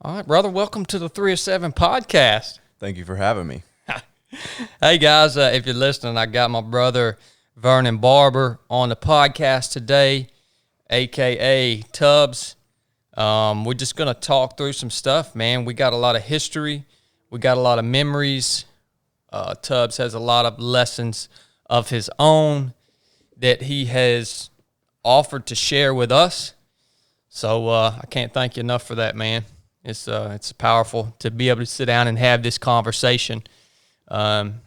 All right, brother. Welcome to the 3 of 7 podcast. Thank you for having me. Hey, guys, if you're listening, I got my brother Vernon Barber on the podcast today, a.k.a. Tubbs. We're just going to talk through some stuff, man. We got a lot of history. We got a lot of memories. Tubbs has a lot of lessons of his own that he has offered to share with us. So I can't thank you enough for that, man. It's powerful to be able to sit down and have this conversation, and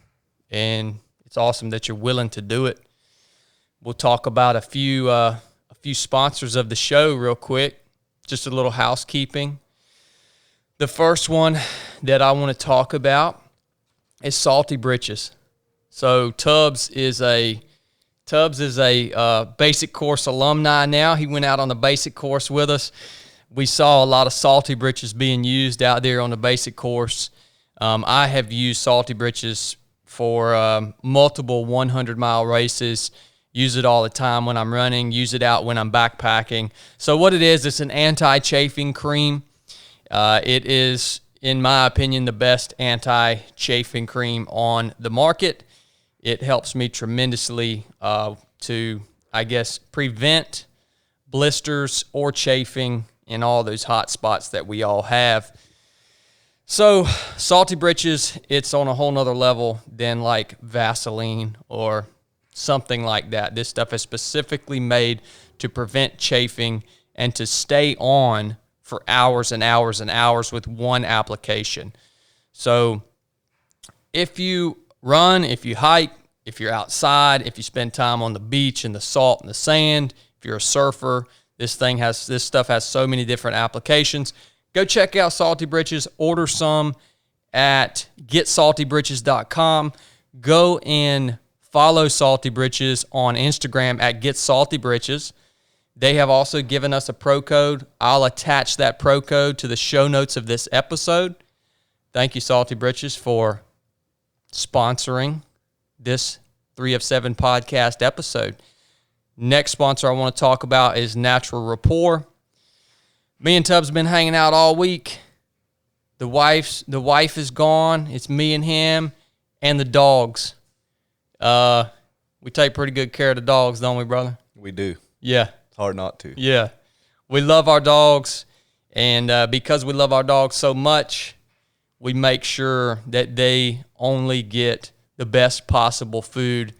it's awesome that you're willing to do it. We'll talk about a few sponsors of the show real quick, just a little housekeeping. The first one that I want to talk about is Salty Britches. So Tubbs is a basic course alumni now. He went out on the basic course with us. We saw a lot of Salty Britches being used out there on the basic course. I have used Salty Britches for multiple 100-mile races. Use it all the time when I'm running. Use it out when I'm backpacking. So what it is, it's an anti-chafing cream. It is, in my opinion, the best anti-chafing cream on the market. It helps me tremendously to, prevent blisters or chafing in all those hot spots that we all have. So Salty Britches, it's on a whole nother level than like Vaseline or something like that. This stuff is specifically made to prevent chafing and to stay on for hours and hours and hours with one application. So if you run, if you hike, if you're outside, if you spend time on the beach in the salt and the sand, if you're a surfer, this stuff has so many different applications. Go check out Salty Britches. Order some at getsaltybritches.com. Go and follow Salty Britches on Instagram at getsaltybritches. They have also given us a pro code. I'll attach that pro code to the show notes of this episode. Thank you, Salty Britches, for sponsoring this 3 of 7 podcast episode. Next sponsor I want to talk about is Natural Rapport. Me and Tubbs been hanging out all week. The wife is gone. It's me and him and the dogs. We take pretty good care of the dogs, don't we, brother? We do. Yeah. It's hard not to. Yeah. We love our dogs, and because we love our dogs so much, we make sure that they only get the best possible food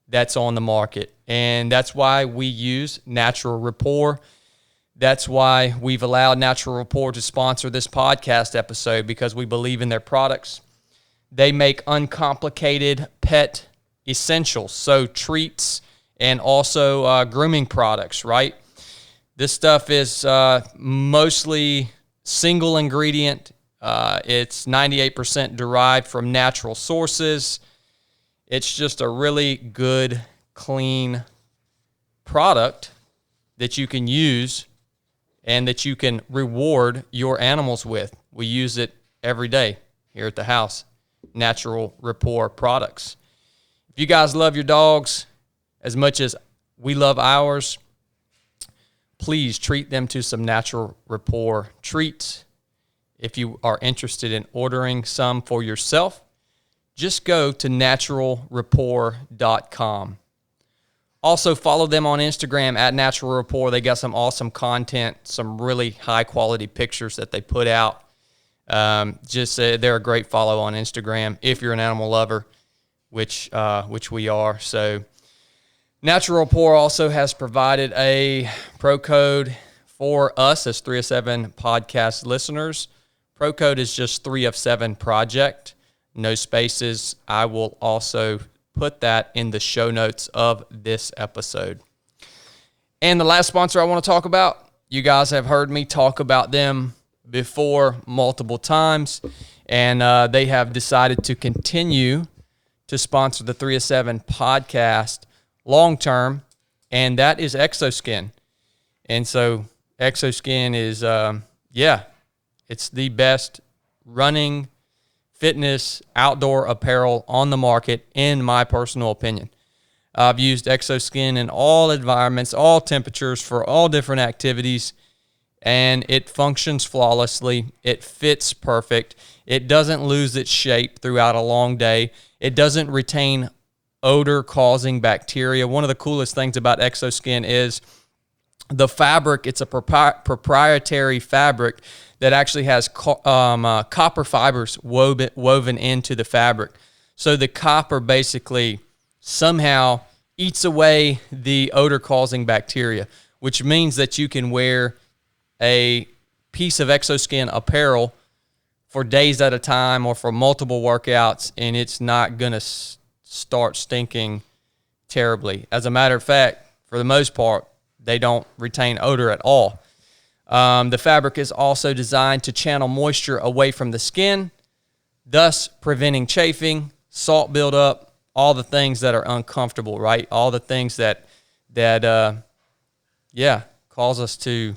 that's on the market. And that's why we use Natural Rapport. That's why we've allowed Natural Rapport to sponsor this podcast episode, because we believe in their products. They make uncomplicated pet essentials, so treats and also grooming products, right? This stuff is mostly single ingredient. It's 98% derived from natural sources. It's just a really good, clean product that you can use and that you can reward your animals with. We use it every day here at the house. Natural Rapport products. If you guys love your dogs as much as we love ours, please treat them to some Natural Rapport treats. If you are interested in ordering some for yourself, just go to naturalrapport.com. Also, follow them on Instagram at Natural Rapport. They got some awesome content, some really high-quality pictures that they put out. They're a great follow on Instagram if you're an animal lover, which we are. So, Natural Rapport also has provided a pro code for us as 3 of 7 podcast listeners. Pro code is just 3 of 7 project. No spaces. I will also put that in the show notes of this episode. And the last sponsor I want to talk about, you guys have heard me talk about them before multiple times, and they have decided to continue to sponsor the 3 of 7 podcast long term, and that is Xoskin. And so Xoskin is, it's the best running, fitness, outdoor apparel on the market, in my personal opinion. I've used Xoskin in all environments, all temperatures, for all different activities, and it functions flawlessly. It fits perfect. It doesn't lose its shape throughout a long day. It doesn't retain odor-causing bacteria. One of the coolest things about Xoskin is the fabric. It's a proprietary fabric that actually has copper fibers woven into the fabric. So the copper basically somehow eats away the odor-causing bacteria, which means that you can wear a piece of Xoskin apparel for days at a time or for multiple workouts, and it's not going to start stinking terribly. As a matter of fact, for the most part, they don't retain odor at all. The fabric is also designed to channel moisture away from the skin, thus preventing chafing, salt buildup, all the things that are uncomfortable, right? All the things that cause us to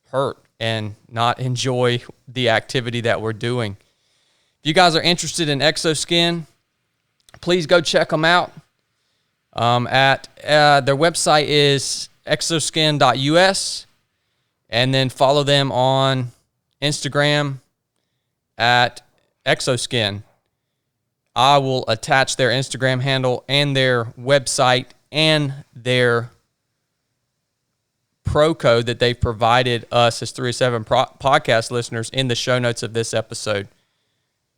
hurt and not enjoy the activity that we're doing. If you guys are interested in Xoskin, please go check them out. Their website is Xoskin.US, and then follow them on Instagram at Xoskin. I will attach their Instagram handle and their website and their pro code that they've provided us as 307 podcast listeners in the show notes of this episode.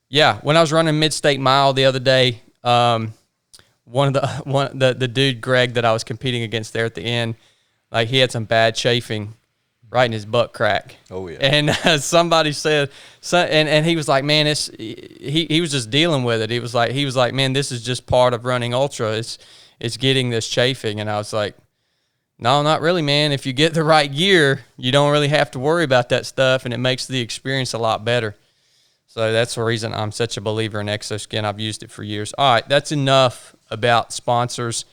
Yeah, when I was running Mid-State Mile the other day, the dude Greg that I was competing against there at the end, like he had some bad chafing right in his butt crack. Oh yeah. And somebody said, and he was like, man, he was just dealing with it. He was like, man, this is just part of running ultra. It's getting this chafing. And I was like, no, not really, man. If you get the right gear, you don't really have to worry about that stuff, and it makes the experience a lot better. So that's the reason I'm such a believer in Xoskin. I've used it for years. All right, that's enough about sponsors.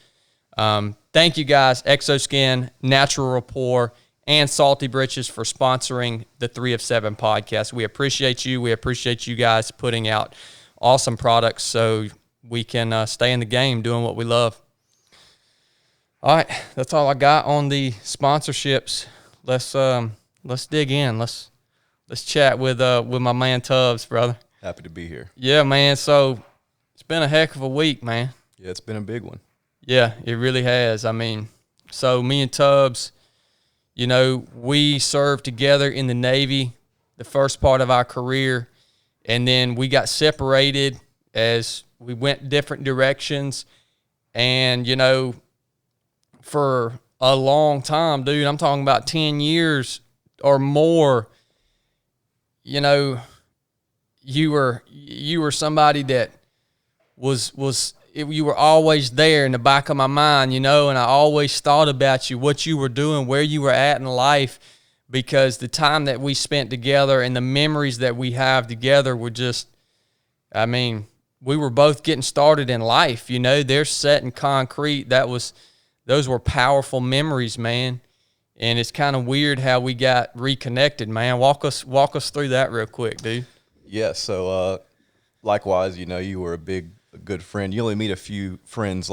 Thank you guys, Xoskin, Natural Rapport, and Salty Britches for sponsoring the 3 of 7 podcast. We appreciate you. We appreciate you guys putting out awesome products so we can stay in the game doing what we love. All right, that's all I got on the sponsorships. Let's dig in. Let's chat with my man Tubbs, brother. Happy to be here. Yeah, man. So it's been a heck of a week, man. Yeah, it's been a big one. Yeah, it really has. I mean, so me and Tubbs, you know, we served together in the Navy the first part of our career, and then we got separated as we went different directions. And, you know, for a long time, dude, I'm talking about 10 years or more, you know, you were somebody that you were always there in the back of my mind, you know, and I always thought about you, what you were doing, where you were at in life, because the time that we spent together and the memories that we have together were just, I mean, we were both getting started in life, you know, they're set in concrete. Those were powerful memories, man. And it's kind of weird how we got reconnected, man. Walk us through that real quick, dude. Yeah, so likewise, you know, you were a good friend. You only meet a few friends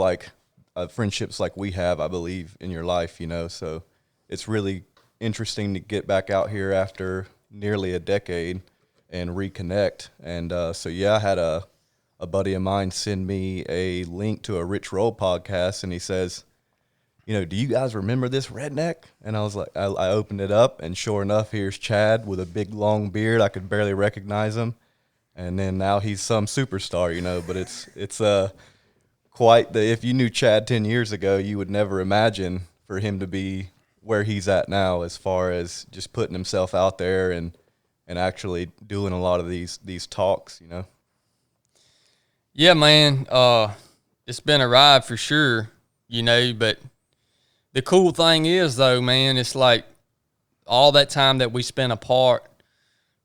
friendships like we have, I believe, in your life, you know. So it's really interesting to get back out here after nearly a decade and reconnect. And so, yeah, I had a buddy of mine send me a link to a Rich Roll podcast, and he says, you know, do you guys remember this redneck? And I was like, I opened it up, and sure enough, here's Chad with a big, long beard. I could barely recognize him. And then now he's some superstar, you know, but it's quite if you knew Chad 10 years ago, you would never imagine for him to be where he's at now as far as just putting himself out there and actually doing a lot of these talks, you know. Yeah, man, it's been a ride for sure, you know, but the cool thing is, though, man, it's like all that time that we spent apart,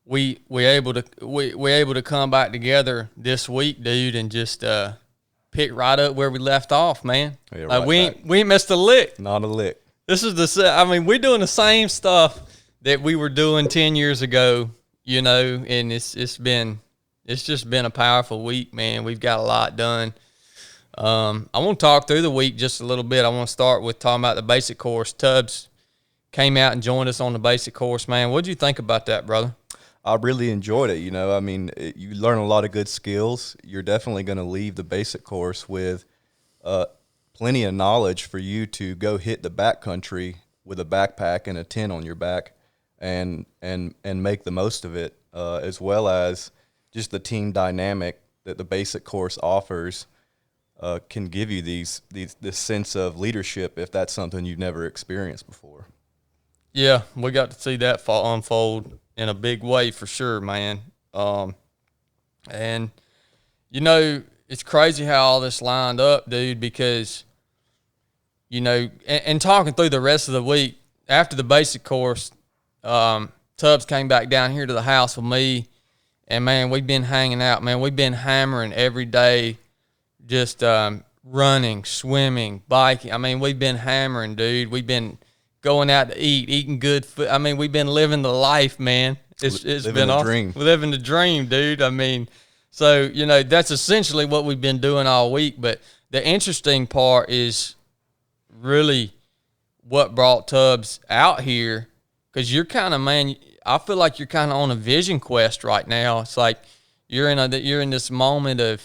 we able to come back together this week, dude, and just pick right up where we left off, man. Yeah, like we ain't missed a lick. Not a lick. This is we're doing the same stuff that we were doing 10 years ago, you know, and it's just been a powerful week, man. We've got a lot done. I want to talk through the week just a little bit. I want to start with talking about the basic course. Tubbs, came out and joined us on the basic course, man. What'd you think about that, brother? I really enjoyed it. I mean, you learn a lot of good skills. You're definitely going to leave the basic course with plenty of knowledge for you to go hit the backcountry with a backpack and a tent on your back and make the most of it, as well as just the team dynamic that the basic course offers can give you this sense of leadership if that's something you've never experienced before. Yeah, we got to see that unfold in a big way for sure, man. And, it's crazy how all this lined up, dude, because, and talking through the rest of the week, after the basic course, Tubbs came back down here to the house with me, and, man, we've been hanging out, man. We've been hammering every day, just running, swimming, biking. I mean, we've been hammering, dude. We've been going out to eat, eating good food. I mean, we've been living the life, man. It's been awesome. Dream. Living the dream, dude. I mean, so, that's essentially what we've been doing all week. But the interesting part is really what brought Tubbs out here, because you're kind of, man, I feel like you're kind of on a vision quest right now. It's like you're in this moment of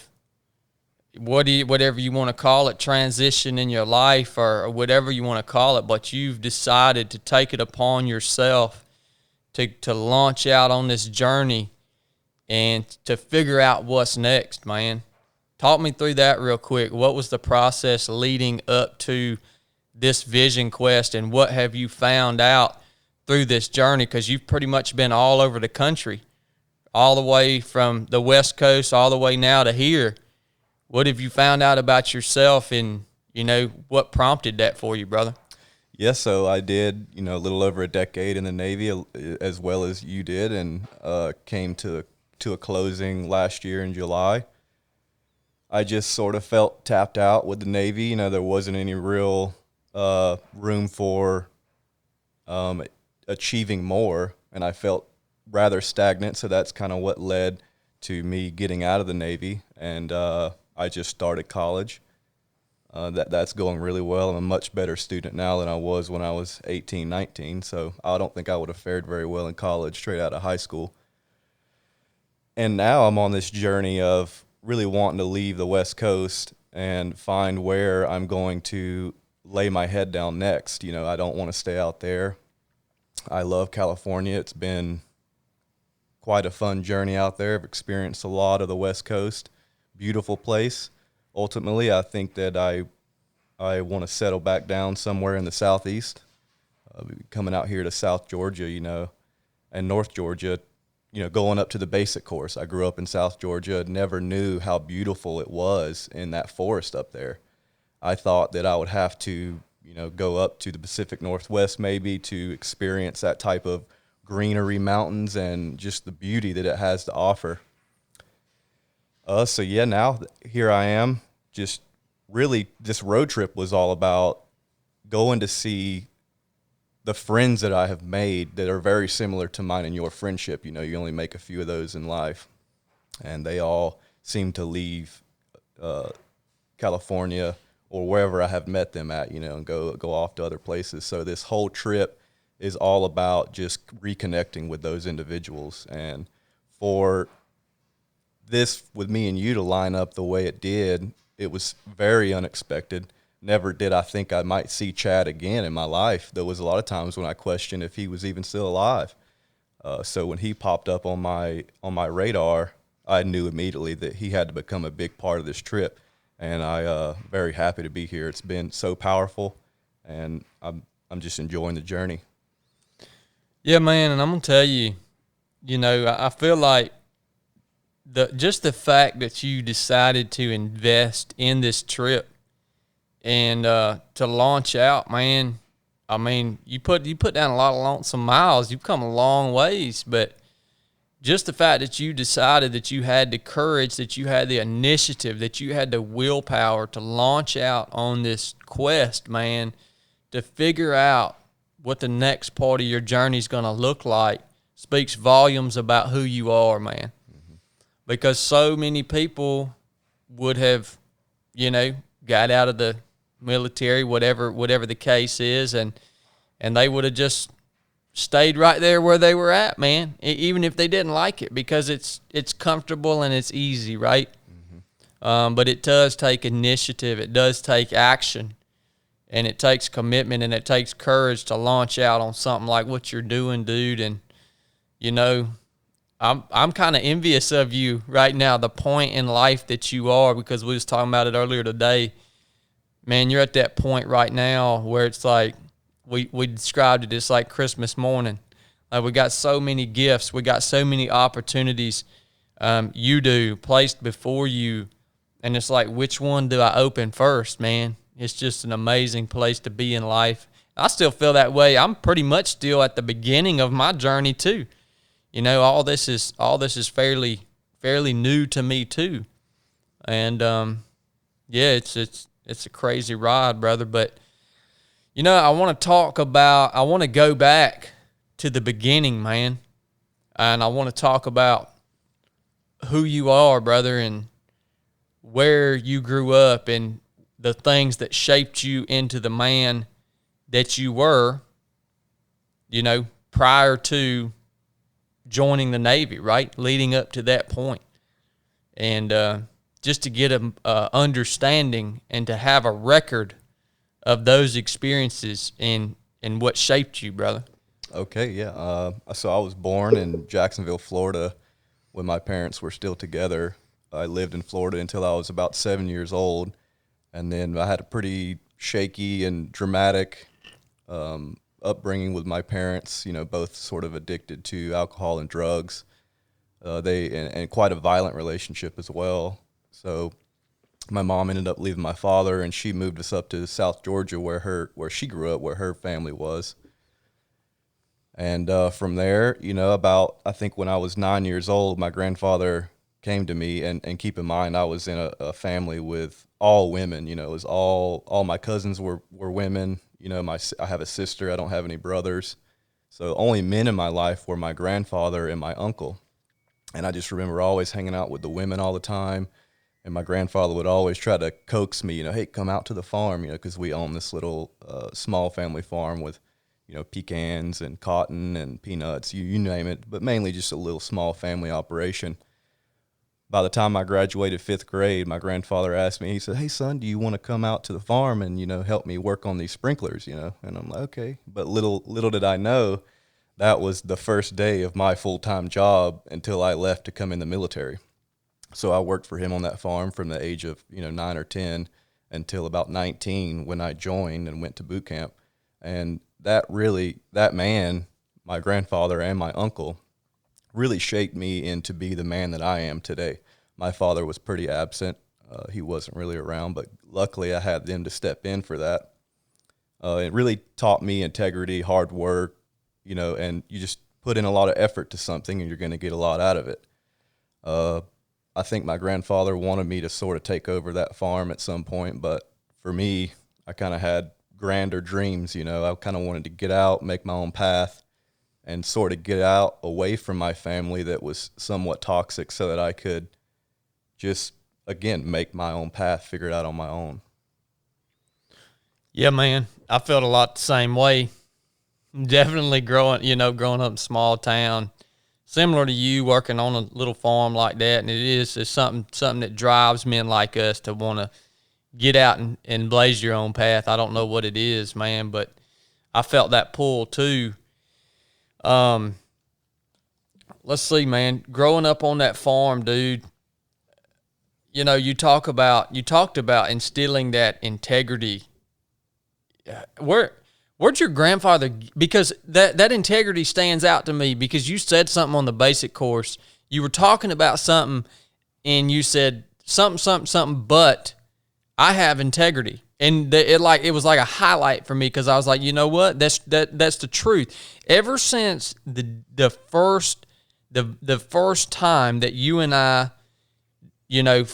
whatever you want to call it, transition in your life or whatever you want to call it, but you've decided to take it upon yourself to launch out on this journey and to figure out what's next, man. Talk me through that real quick. What was the process leading up to this vision quest, and what have you found out through this journey? Because you've pretty much been all over the country, all the way from the West Coast all the way now to here. What have you found out about yourself, and, what prompted that for you, brother? Yes, so I did, a little over a decade in the Navy, as well as you did, and came to a closing last year in July. I just sort of felt tapped out with the Navy. There wasn't any real room for achieving more, and I felt rather stagnant, so that's kind of what led to me getting out of the Navy, and I just started college. That's going really well. I'm a much better student now than I was when I was 18, 19, so I don't think I would have fared very well in college straight out of high school. And now I'm on this journey of really wanting to leave the West Coast and find where I'm going to lay my head down next. I don't want to stay out there. I love California. It's been quite a fun journey out there. I've experienced a lot of the West Coast. Beautiful place. Ultimately, I think that I want to settle back down somewhere in the Southeast, coming out here to South Georgia, and North Georgia, going up to the basic course. I grew up in South Georgia, never knew how beautiful it was in that forest up there. I thought that I would have to, go up to the Pacific Northwest maybe to experience that type of greenery, mountains, and just the beauty that it has to offer. So yeah, now here I am. Just really, this road trip was all about going to see the friends that I have made that are very similar to mine and your friendship. You only make a few of those in life, and they all seem to leave California or wherever I have met them at, and go off to other places. So this whole trip is all about just reconnecting with those individuals, and for this with me and you to line up the way it did, it was very unexpected. Never did I think I might see Chad again in my life. There was a lot of times when I questioned if he was even still alive. So when he popped up on my radar, I knew immediately that he had to become a big part of this trip. And I very happy to be here. It's been so powerful, and I'm just enjoying the journey. Yeah, man, and I'm gonna tell you, I feel like just the fact that you decided to invest in this trip and to launch out, man. I mean, you put down a lot of lonesome miles. You've come a long ways, but just the fact that you decided that you had the courage, that you had the initiative, that you had the willpower to launch out on this quest, man, to figure out what the next part of your journey is going to look like, speaks volumes about who you are, man. Because so many people would have, got out of the military, whatever the case is, and and they would have just stayed right there where they were at, man, even if they didn't like it, because it's comfortable and it's easy, right? But it does take initiative. It does take action, and it takes commitment, and it takes courage to launch out on something like what you're doing, dude. And, you know, I'm kind of envious of you right now, the point in life that you are, because we was talking about it earlier today. Man, you're at that point right now where it's like we described it, it's like Christmas morning. Like, we got so many gifts. We got so many opportunities you do placed before you. And it's like, which one do I open first, man? It's just an amazing place to be in life. I still feel that way. I'm pretty much still at the beginning of my journey too. You know, all this is fairly new to me too. And yeah, it's a crazy ride, brother. But you know, I want to go back to the beginning, man. And I want to talk about who you are, brother, and where you grew up and the things that shaped you into the man that you were, you know, prior to joining the Navy, right? Leading up to that point. And just to get an understanding and to have a record of those experiences and what shaped you, brother. Okay, yeah. So I was born in Jacksonville, Florida, when my parents were still together. I lived in Florida until I was about 7 years old, and then I had a pretty shaky and dramatic upbringing with my parents. You know, both sort of addicted to alcohol and drugs. And quite a violent relationship as well. So my mom ended up leaving my father, and she moved us up to South Georgia, where she grew up, where her family was. And from there, you know, I think when I was 9 years old, my grandfather came to me, and keep in mind, I was in a family with all women. You know, it was all my cousins were women. You know, I have a sister. I don't have any brothers. So only men in my life were my grandfather and my uncle. And I just remember always hanging out with the women all the time. And my grandfather would always try to coax me, you know, hey, come out to the farm, you know, because we own this little small family farm with, you know, pecans and cotton and peanuts, you name it, but mainly just a little small family operation. By the time I graduated 5th grade, my grandfather asked me, he said, hey, son, do you want to come out to the farm and, you know, help me work on these sprinklers, you know? And I'm like, okay. But little did I know that was the first day of my full-time job until I left to come in the military. So I worked for him on that farm from the age of, you know, 9 or 10 until about 19 when I joined and went to boot camp. And that man, my grandfather and my uncle, really shaped me into be the man that I am today. My father was pretty absent. He wasn't really around, but luckily I had them to step in for that. It really taught me integrity, hard work, you know, and you just put in a lot of effort to something and you're going to get a lot out of it. I think my grandfather wanted me to sort of take over that farm at some point, but for me, I kind of had grander dreams, you know. I kind of wanted to get out, make my own path, and sort of get out away from my family that was somewhat toxic so that I could just, again, make my own path, figure it out on my own. Yeah, man. I felt a lot the same way. Definitely growing up in a small town, similar to you, working on a little farm like that, and it's something that drives men like us to want to get out and blaze your own path. I don't know what it is, man, but I felt that pull too. Let's see, man. Growing up on that farm, dude, you know, you talked about instilling that integrity. Where'd your grandfather, because that integrity stands out to me, because you said something on the basic course. You were talking about something and you said something, but I have integrity. And it was like a highlight for me, because I was like, you know what? That's the truth. Ever since the first time that you and I, you know,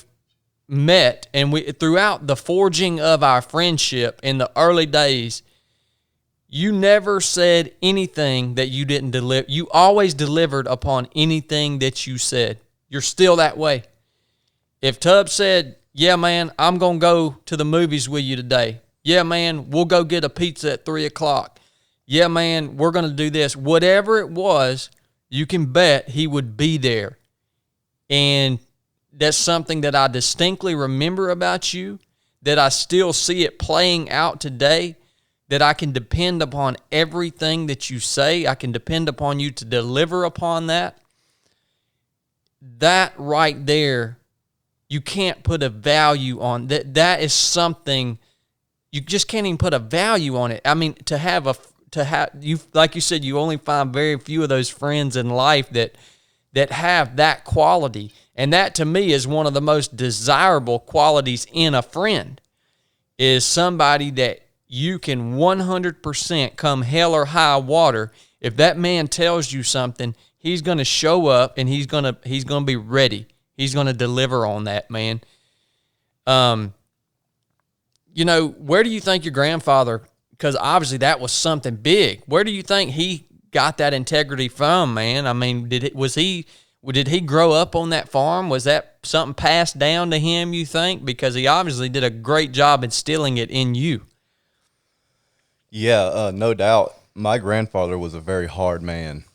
met, and we throughout the forging of our friendship in the early days, you never said anything that you didn't deliver. You always delivered upon anything that you said. You're still that way. If Tubbs said, yeah, man, I'm going to go to the movies with you today. Yeah, man, we'll go get a pizza at 3 o'clock. yeah, man, we're going to do this. Whatever it was, you can bet he would be there. And that's something that I distinctly remember about you, that I still see it playing out today, that I can depend upon everything that you say. I can depend upon you to deliver upon that. That right there, you can't put a value on that. That is something you just can't even put a value on it. I mean, to have you, like you said, you only find very few of those friends in life that have that quality. And that to me is one of the most desirable qualities in a friend, is somebody that you can 100% come hell or high water. If that man tells you something, he's going to show up and he's going to be ready. He's going to deliver on that, man. Where do you think your grandfather, because obviously that was something big, where do you think he got that integrity from, man? I mean, did he grow up on that farm? Was that something passed down to him, you think? Because he obviously did a great job instilling it in you. Yeah, no doubt. My grandfather was a very hard man.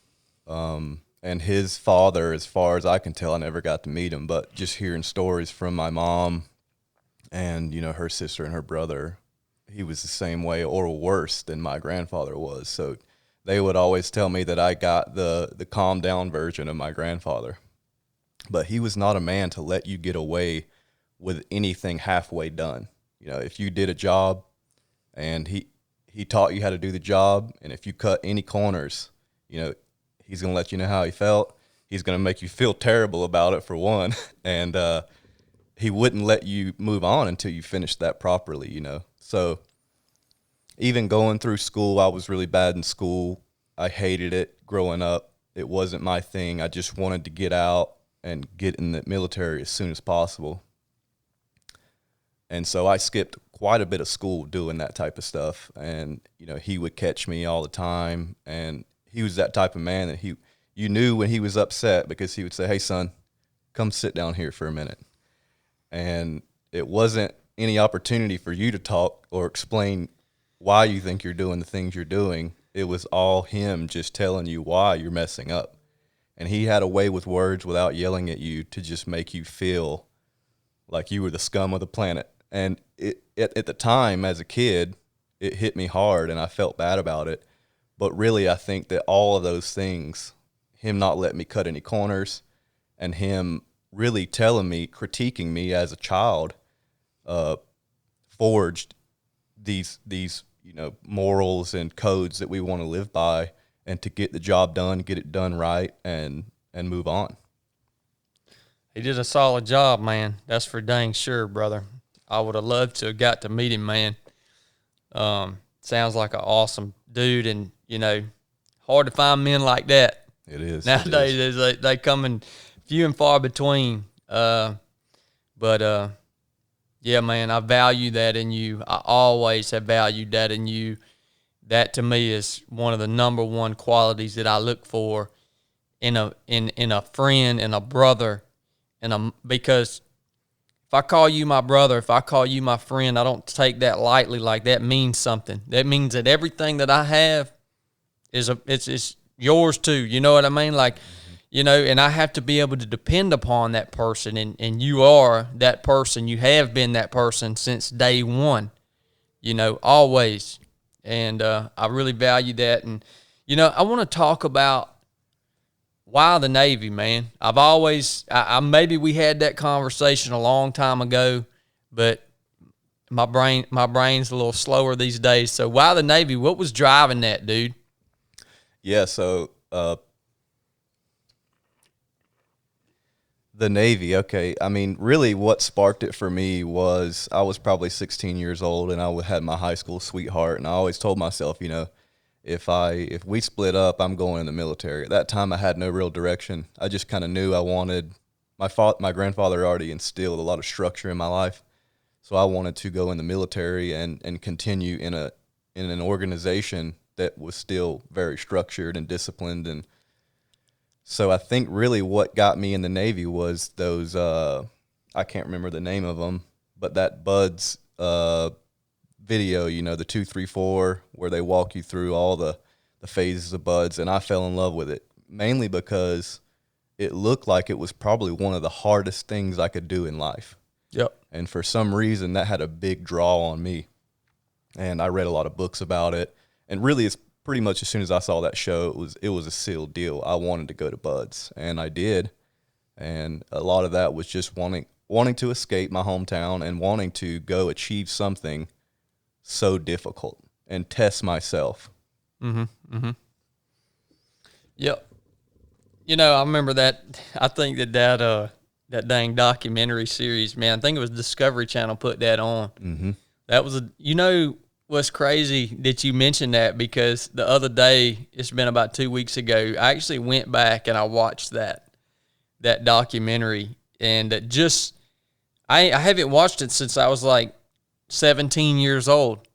And his father, as far as I can tell, I never got to meet him, but just hearing stories from my mom and, her sister and her brother, he was the same way or worse than my grandfather was. So they would always tell me that I got the calm down version of my grandfather. But he was not a man to let you get away with anything halfway done. If you did a job and he taught you how to do the job, and if you cut any corners, he's going to let you know how he felt. He's going to make you feel terrible about it, for one. And he wouldn't let you move on until you finished that properly, So even going through school, I was really bad in school. I hated it growing up. It wasn't my thing. I just wanted to get out and get in the military as soon as possible. And so I skipped quite a bit of school doing that type of stuff. And, he would catch me all the time. And he was that type of man that you knew when he was upset, because he would say, "Hey, son, come sit down here for a minute." And it wasn't any opportunity for you to talk or explain why you think you're doing the things you're doing. It was all him just telling you why you're messing up. And he had a way with words without yelling at you to just make you feel like you were the scum of the planet. And at the time, as a kid, it hit me hard and I felt bad about it. But really, I think that all of those things, him not letting me cut any corners and him really telling me, critiquing me as a child, forged these morals and codes that we want to live by, and to get the job done, get it done right, and move on. He did a solid job, man. That's for dang sure, brother. I would have loved to have got to meet him, man. Sounds like an awesome dude, and hard to find men like that. It is nowadays. They come in few and far between. Yeah, man, I value that in you. I always have valued that in you. That to me is one of the number one qualities that I look for in a friend, in a brother, because if I call you my brother, if I call you my friend, I don't take that lightly. Like, that means something. That means that everything that I have it's yours too. You know what I mean? Like, and I have to be able to depend upon that person, and you are that person. You have been that person since day one, always. And I really value that. And, I want to talk about why the Navy, man. I've always, maybe we had that conversation a long time ago, but my brain's a little slower these days. So why the Navy? What was driving that, dude? Yeah, so the Navy, okay. I mean, really what sparked it for me was I was probably 16 years old, and I had my high school sweetheart, and I always told myself, if we split up, I'm going in the military. At that time, I had no real direction. I just kind of knew I wanted, my grandfather already instilled a lot of structure in my life, so I wanted to go in the military and continue in an organization that was still very structured and disciplined. And so I think really what got me in the Navy was those, I can't remember the name of them, but that BUD/S video, you know, the 2, 3, 4, where they walk you through all the phases of buds, and I fell in love with it, mainly because it looked like it was probably one of the hardest things I could do in life. Yep. And for some reason, that had a big draw on me. And I read a lot of books about it. And really, it's pretty much as soon as I saw that show, it was a sealed deal. I wanted to go to buds, and I did. And a lot of that was just wanting to escape my hometown and wanting to go achieve something so difficult and test myself. Mm-hmm. Mm-hmm. Yep. You know, I remember that. I think that dang documentary series, man. I think it was Discovery Channel put that on. Mm-hmm. That was you know what's crazy that you mentioned that, because the other day, it's been about 2 weeks ago, I actually went back and I watched that documentary, and I haven't watched it since I was like 17 years old.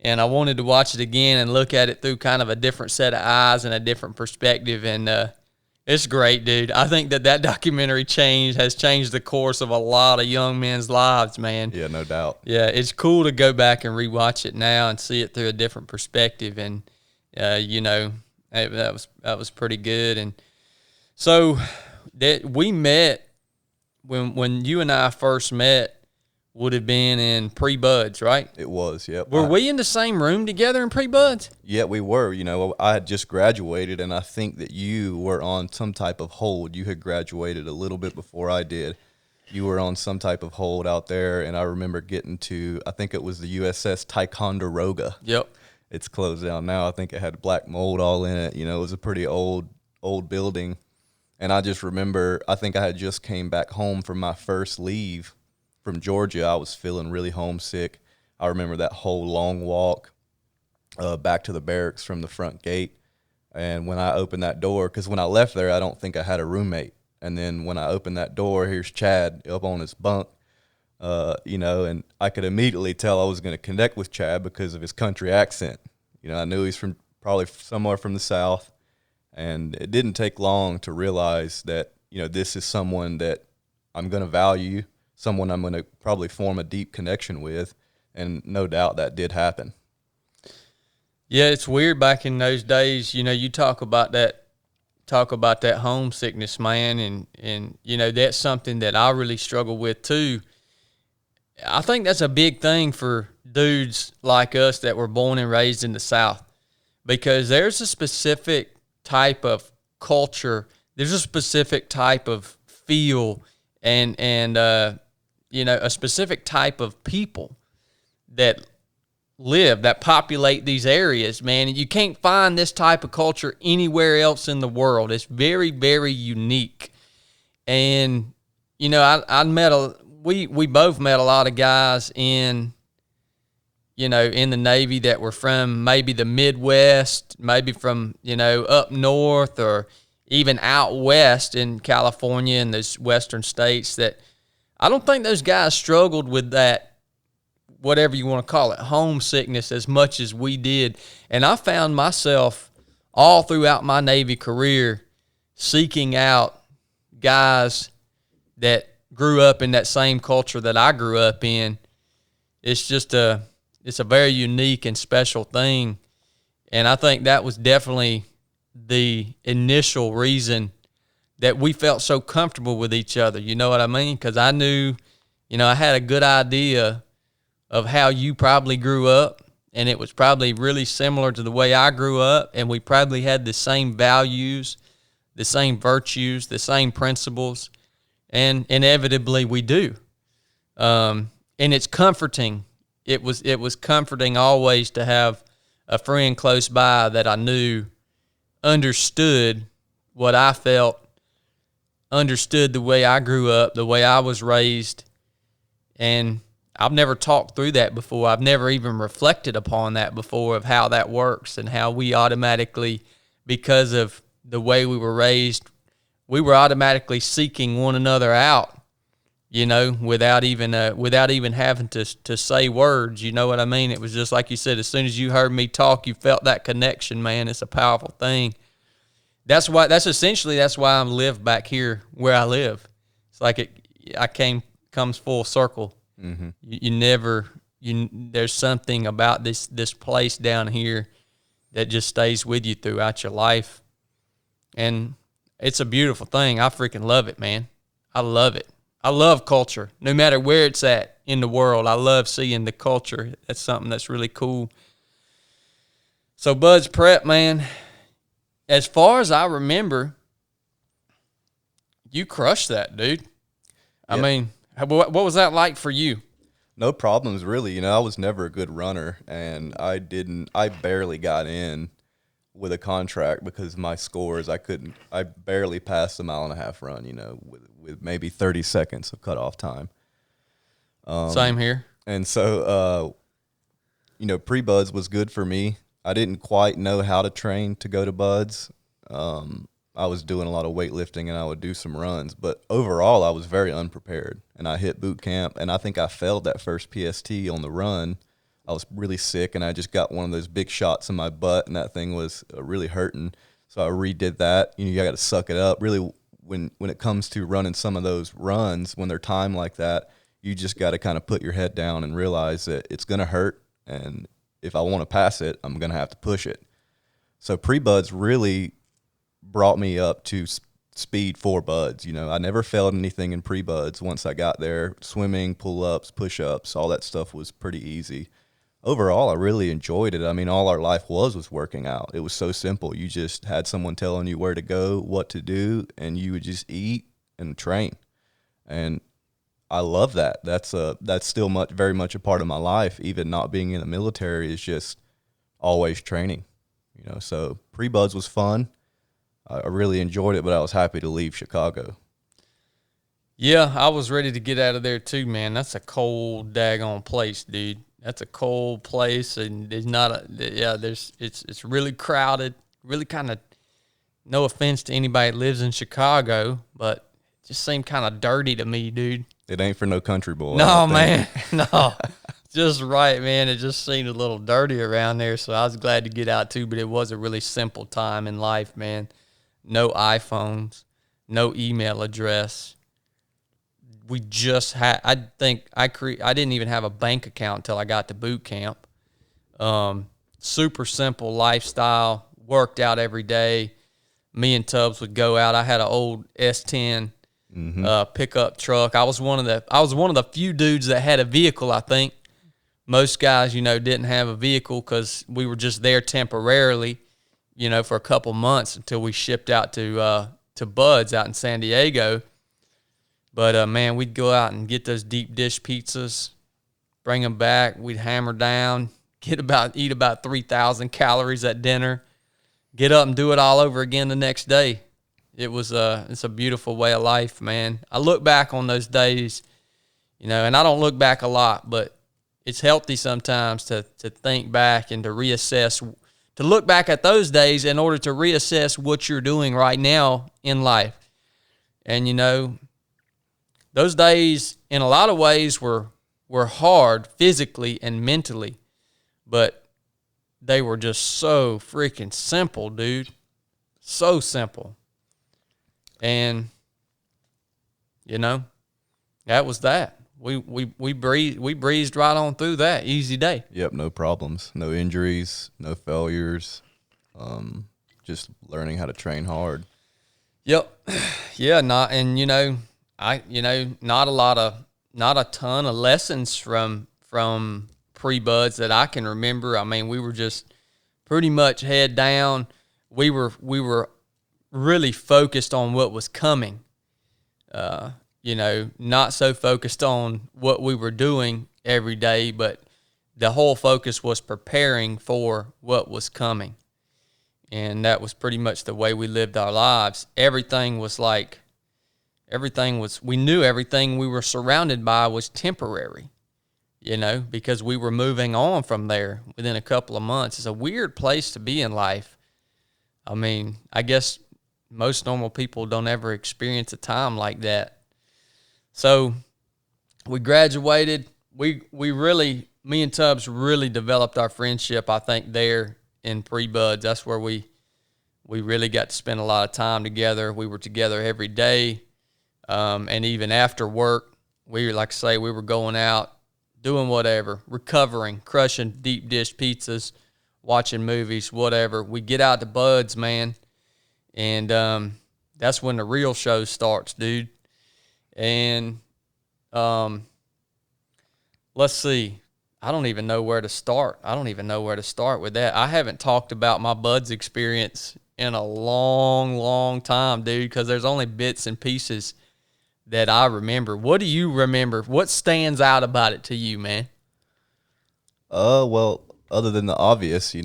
And I wanted to watch it again and look at it through kind of a different set of eyes and a different perspective. And it's great, dude. I think that documentary has changed the course of a lot of young men's lives, man. Yeah, no doubt. Yeah, it's cool to go back and rewatch it now and see it through a different perspective. And you know, that was pretty good. And so that we met when you and I first met. Would have been in pre-buds, right? It was, yep. Were we in the same room together in pre-buds? Yeah, we were. You know, I had just graduated, and I think that you were on some type of hold. You had graduated a little bit before I did. You were on some type of hold out there, and I remember getting to, I think it was the USS Ticonderoga. Yep. It's closed down now. I think it had black mold all in it. You know, it was a pretty old building. And I just remember, I think I had just came back home from my first leave from Georgia. I was feeling really homesick. I remember that whole long walk back to the barracks from the front gate. And when I opened that door, because when I left there, I don't think I had a roommate. And then when I opened that door, here's Chad up on his bunk, you know, and I could immediately tell I was going to connect with Chad because of his country accent. You know, I knew he's from probably somewhere from the South. And it didn't take long to realize that, you know, this is someone that I'm going to value, someone I'm going to probably form a deep connection with, and no doubt that did happen. Yeah, it's weird back in those days. You know, you talk about that homesickness, man, and you know, that's something that I really struggle with too. I think that's a big thing for dudes like us that were born and raised in the South, because there's a specific type of culture, there's a specific type of feel, and you know, a specific type of people that populate these areas, man. And you can't find this type of culture anywhere else in the world. It's very, very unique. And, you know, we both met a lot of guys in the Navy that were from maybe the Midwest, maybe from, you know, up north, or even out west in California and those western states, that I don't think those guys struggled with that, whatever you want to call it, homesickness as much as we did. And I found myself all throughout my Navy career seeking out guys that grew up in that same culture that I grew up in. It's a very unique and special thing. And I think that was definitely the initial reason that we felt so comfortable with each other. You know what I mean? Because I knew, you know, I had a good idea of how you probably grew up, and it was probably really similar to the way I grew up, and we probably had the same values, the same virtues, the same principles, and inevitably we do. And it's comforting. It was comforting always to have a friend close by that I knew understood what I felt, understood the way I grew up, the way I was raised. And I've never talked through that before. I've never even reflected upon that before, of how that works and how we automatically, because of the way we were raised, we were automatically seeking one another out, you know, without even having to say words. You know what I mean? It was just like you said, as soon as you heard me talk, you felt that connection, man. It's a powerful thing. That's why I live back here where I live. It's like comes full circle. Mm-hmm. You there's something about this place down here that just stays with you throughout your life. And it's a beautiful thing. I freaking love it, man. I love it. I love culture. No matter where it's at in the world, I love seeing the culture. That's something that's really cool. So Bud's Prep, man, as far as I remember, you crushed that, dude. I mean, what was that like for you? No problems, really. I was never a good runner, and I barely got in with a contract because my scores, I barely passed the 1.5 mile run, with maybe 30 seconds of cutoff time. Same here. And so, pre-buds was good for me. I didn't quite know how to train to go to buds. I was doing a lot of weightlifting and I would do some runs, but overall I was very unprepared, and I hit boot camp and I think I failed that first PST on the run. I was really sick and I just got one of those big shots in my butt, and that thing was really hurting. So I redid that. You got to suck it up. Really, when it comes to running some of those runs, when they're timed like that, you just got to kind of put your head down and realize that it's going to hurt, and if I want to pass it, I'm going to have to push it. So pre-buds really brought me up to speed for buds. I never failed anything in pre-buds once I got there. Swimming, pull-ups, push-ups, all that stuff was pretty easy. Overall, I really enjoyed it. I mean, all our life was working out. It was so simple. You just had someone telling you where to go, what to do, and you would just eat and train. And I love that. That's still very much a part of my life. Even not being in the military is just always training. So pre-buds was fun. I really enjoyed it, but I was happy to leave Chicago. Yeah, I was ready to get out of there too, man. That's a cold daggone place, dude. That's a cold place, and it's really crowded. Really kind of, no offense to anybody that lives in Chicago, but it just seemed kind of dirty to me, dude. It ain't for no country boy. No, man. No. Just right, man. It just seemed a little dirty around there, so I was glad to get out too, but it was a really simple time in life, man. No iPhones, no email address. We just had, I didn't even have a bank account until I got to boot camp. Super simple lifestyle, worked out every day. Me and Tubbs would go out. I had an old S10 pickup truck. I was one of the few dudes that had a vehicle, I think. Most guys, didn't have a vehicle because we were just there temporarily, for a couple months until we shipped out to Bud's out in San Diego. But, man, we'd go out and get those deep dish pizzas, bring them back. We'd hammer down, eat about 3,000 calories at dinner, get up and do it all over again the next day. It's a beautiful way of life, man. I look back on those days, and I don't look back a lot, but it's healthy sometimes to think back and to reassess, to look back at those days in order to reassess what you're doing right now in life. And, those days in a lot of ways were hard physically and mentally, but they were just so freaking simple, dude. So simple. And, that was that. We breezed right on through that. Easy day. Yep, no problems, no injuries, no failures. Just learning how to train hard. Yep. Yeah, not a ton of lessons from pre-buds that I can remember. I mean, we were just pretty much head down. We were really focused on what was coming. Not so focused on what we were doing every day, but the whole focus was preparing for what was coming. And that was pretty much the way we lived our lives. We knew everything we were surrounded by was temporary, because we were moving on from there within a couple of months. It's a weird place to be in life. I mean, I guess most normal people don't ever experience a time like that. So we graduated. Me and Tubbs really developed our friendship, I think, there in pre-buds. That's where we really got to spend a lot of time together. We were together every day. And even after work, we were going out, doing whatever, recovering, crushing deep dish pizzas, watching movies, whatever. We get out to Bud's, man, and that's when the real show starts, dude. And let's see. I don't even know where to start. With that. I haven't talked about my Bud's experience in a long, long time, dude, because there's only bits and pieces that I remember. What do you remember? What stands out about it to you, man? Well, other than the obvious,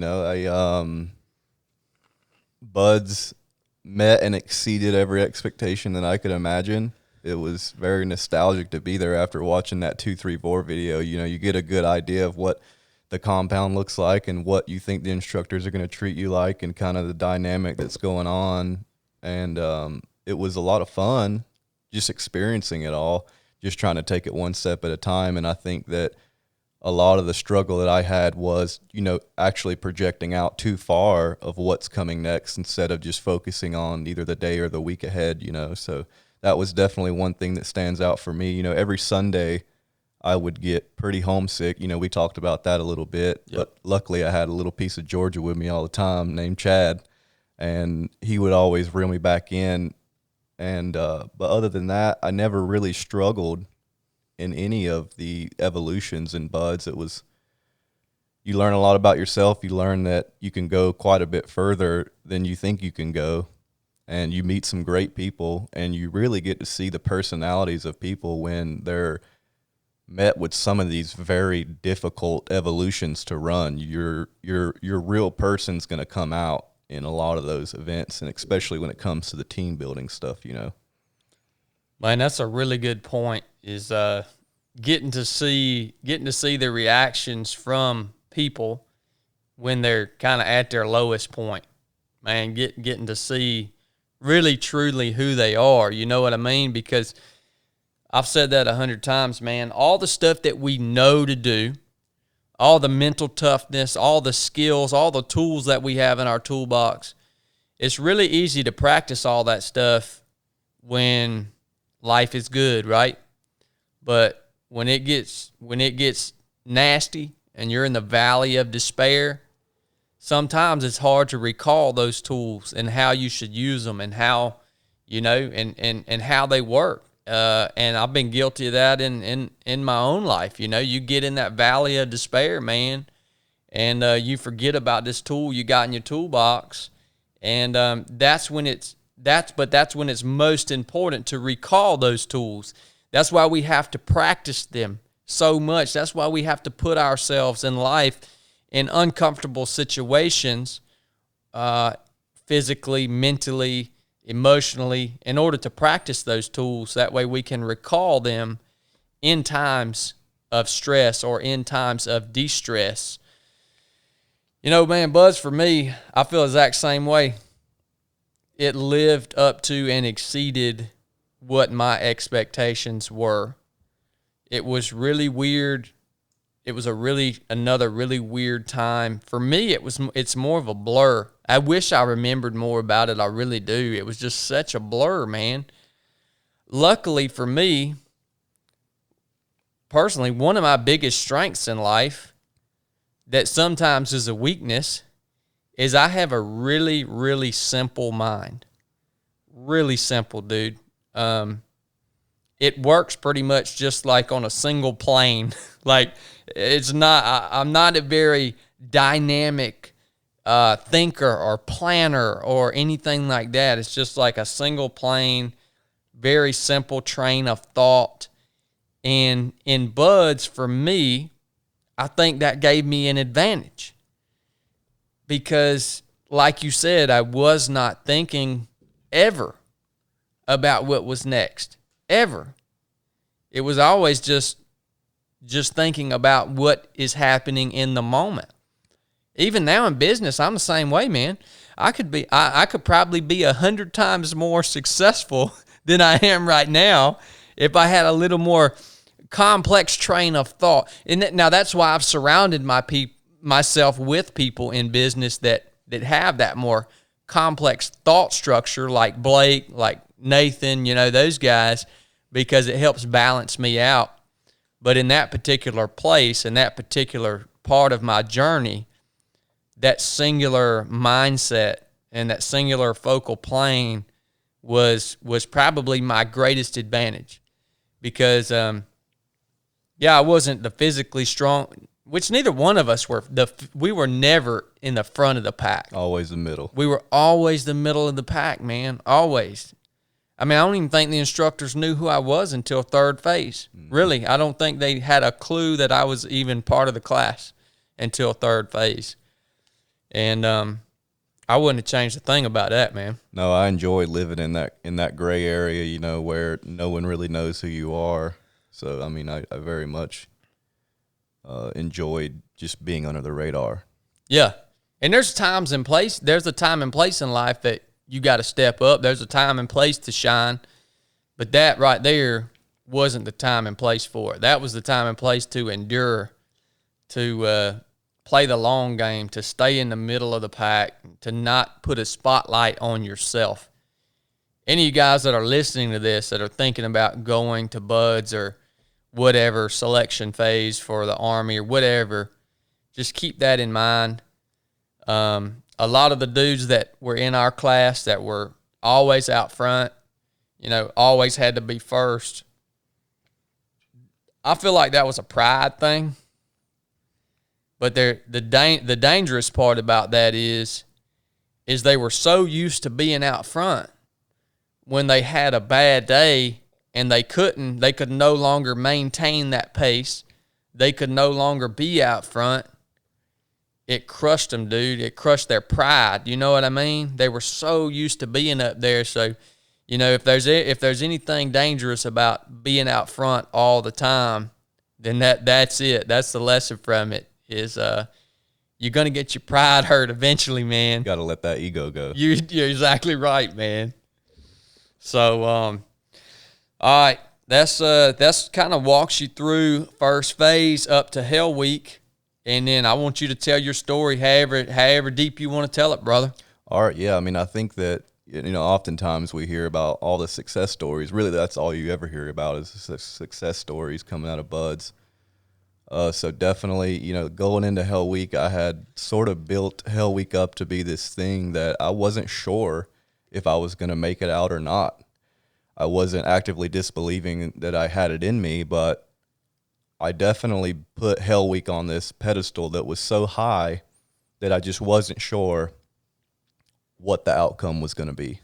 Bud's met and exceeded every expectation that I could imagine. It was very nostalgic to be there after watching that 234 video. You get a good idea of what the compound looks like and what you think the instructors are going to treat you like and kind of the dynamic that's going on. And it was a lot of fun just experiencing it all, just trying to take it one step at a time. And I think that a lot of the struggle that I had was, actually projecting out too far of what's coming next instead of just focusing on either the day or the week ahead, So that was definitely one thing that stands out for me. Every Sunday I would get pretty homesick. We talked about that a little bit, Yep. But luckily I had a little piece of Georgia with me all the time named Chad, and he would always reel me back in. And but other than that, I never really struggled in any of the evolutions in Buds. It was, you learn a lot about yourself. You learn that you can go quite a bit further than you think you can go. And you meet some great people, and you really get to see the personalities of people when they're met with some of these very difficult evolutions to run. Your real person's going to come out in a lot of those events, and especially when it comes to the team building stuff, Man, that's a really good point, is getting to see the reactions from people when they're kind of at their lowest point. Man, getting to see really truly who they are, you know what I mean? Because I've said that 100 times, man. All the stuff that we know to do, all the mental toughness, all the skills, all the tools that we have in our toolbox, it's really easy to practice all that stuff when life is good, right? But when it gets nasty and you're in the valley of despair, sometimes it's hard to recall those tools and how you should use them and how, and how they work. And I've been guilty of that in my own life. You get in that valley of despair, man, and you forget about this tool you got in your toolbox. And that's when it's most important to recall those tools. That's why we have to practice them so much. That's why we have to put ourselves in life in uncomfortable situations, physically, mentally, emotionally, in order to practice those tools. That way we can recall them in times of stress or in times of de-stress. Man, Buzz, for me, I feel the exact same way. It lived up to and exceeded what my expectations were. It was really weird. It was another really weird time. For me, it's more of a blur. I wish I remembered more about it. I really do. It was just such a blur, man. Luckily for me, personally, one of my biggest strengths in life that sometimes is a weakness is I have a really, really simple mind. Really simple, dude. It works pretty much just like on a single plane. Like, I'm not a very dynamic thinker or planner or anything like that. It's just like a single plane, very simple train of thought. And in Buds, for me, I think that gave me an advantage because, like you said, I was not thinking ever about what was next, ever. It was always just thinking about what is happening in the moment. Even now in business, I'm the same way, man. I could probably be 100 times more successful than I am right now if I had a little more complex train of thought. And now that's why I've surrounded myself with people in business that have that more complex thought structure, like Blake, like Nathan, those guys, because it helps balance me out. But in that particular place, in that particular part of my journey, that singular mindset and that singular focal plane was probably my greatest advantage, because I wasn't the physically strong, which neither one of us were. We were never in the front of the pack. Always the middle. We were always the middle of the pack, man. Always. I mean, I don't even think the instructors knew who I was until third phase. Really, I don't think they had a clue that I was even part of the class until third phase. And I wouldn't have changed a thing about that, man. No, I enjoy living in that gray area, you know, where no one really knows who you are. So, I mean, I very much enjoyed just being under the radar. Yeah. And there's times and place. There's a time and place in life that you got to step up. There's a time and place to shine. But that right there wasn't the time and place for it. That was the time and place to endure, to play the long game, to stay in the middle of the pack, to not put a spotlight on yourself. Any of you guys that are listening to this that are thinking about going to buds or whatever selection phase for the Army or whatever, just keep that in mind. A lot of the dudes that were in our class that were always out front, you know, always had to be first, I feel like that was a pride thing. But the dangerous part about that is they were so used to being out front, when they had a bad day and they could no longer maintain that pace, they could no longer be out front, it crushed them, dude. It crushed their pride. You know what I mean? They were so used to being up there. So, you know, if there's anything dangerous about being out front all the time, then that's it. That's the lesson from it, is you're going to get your pride hurt eventually, man. Got to let that ego go. You're exactly right, man. So, all right, that's kind of walks you through first phase up to Hell Week. And then I want you to tell your story however deep you want to tell it, brother. All right, yeah. I mean, I think that, you know, oftentimes we hear about all the success stories. Really, that's all you ever hear about is success stories coming out of buds. So definitely, you know, going into Hell Week, I had sort of built Hell Week up to be this thing that I wasn't sure if I was going to make it out or not. I wasn't actively disbelieving that I had it in me, but I definitely put Hell Week on this pedestal that was so high that I just wasn't sure what the outcome was going to be.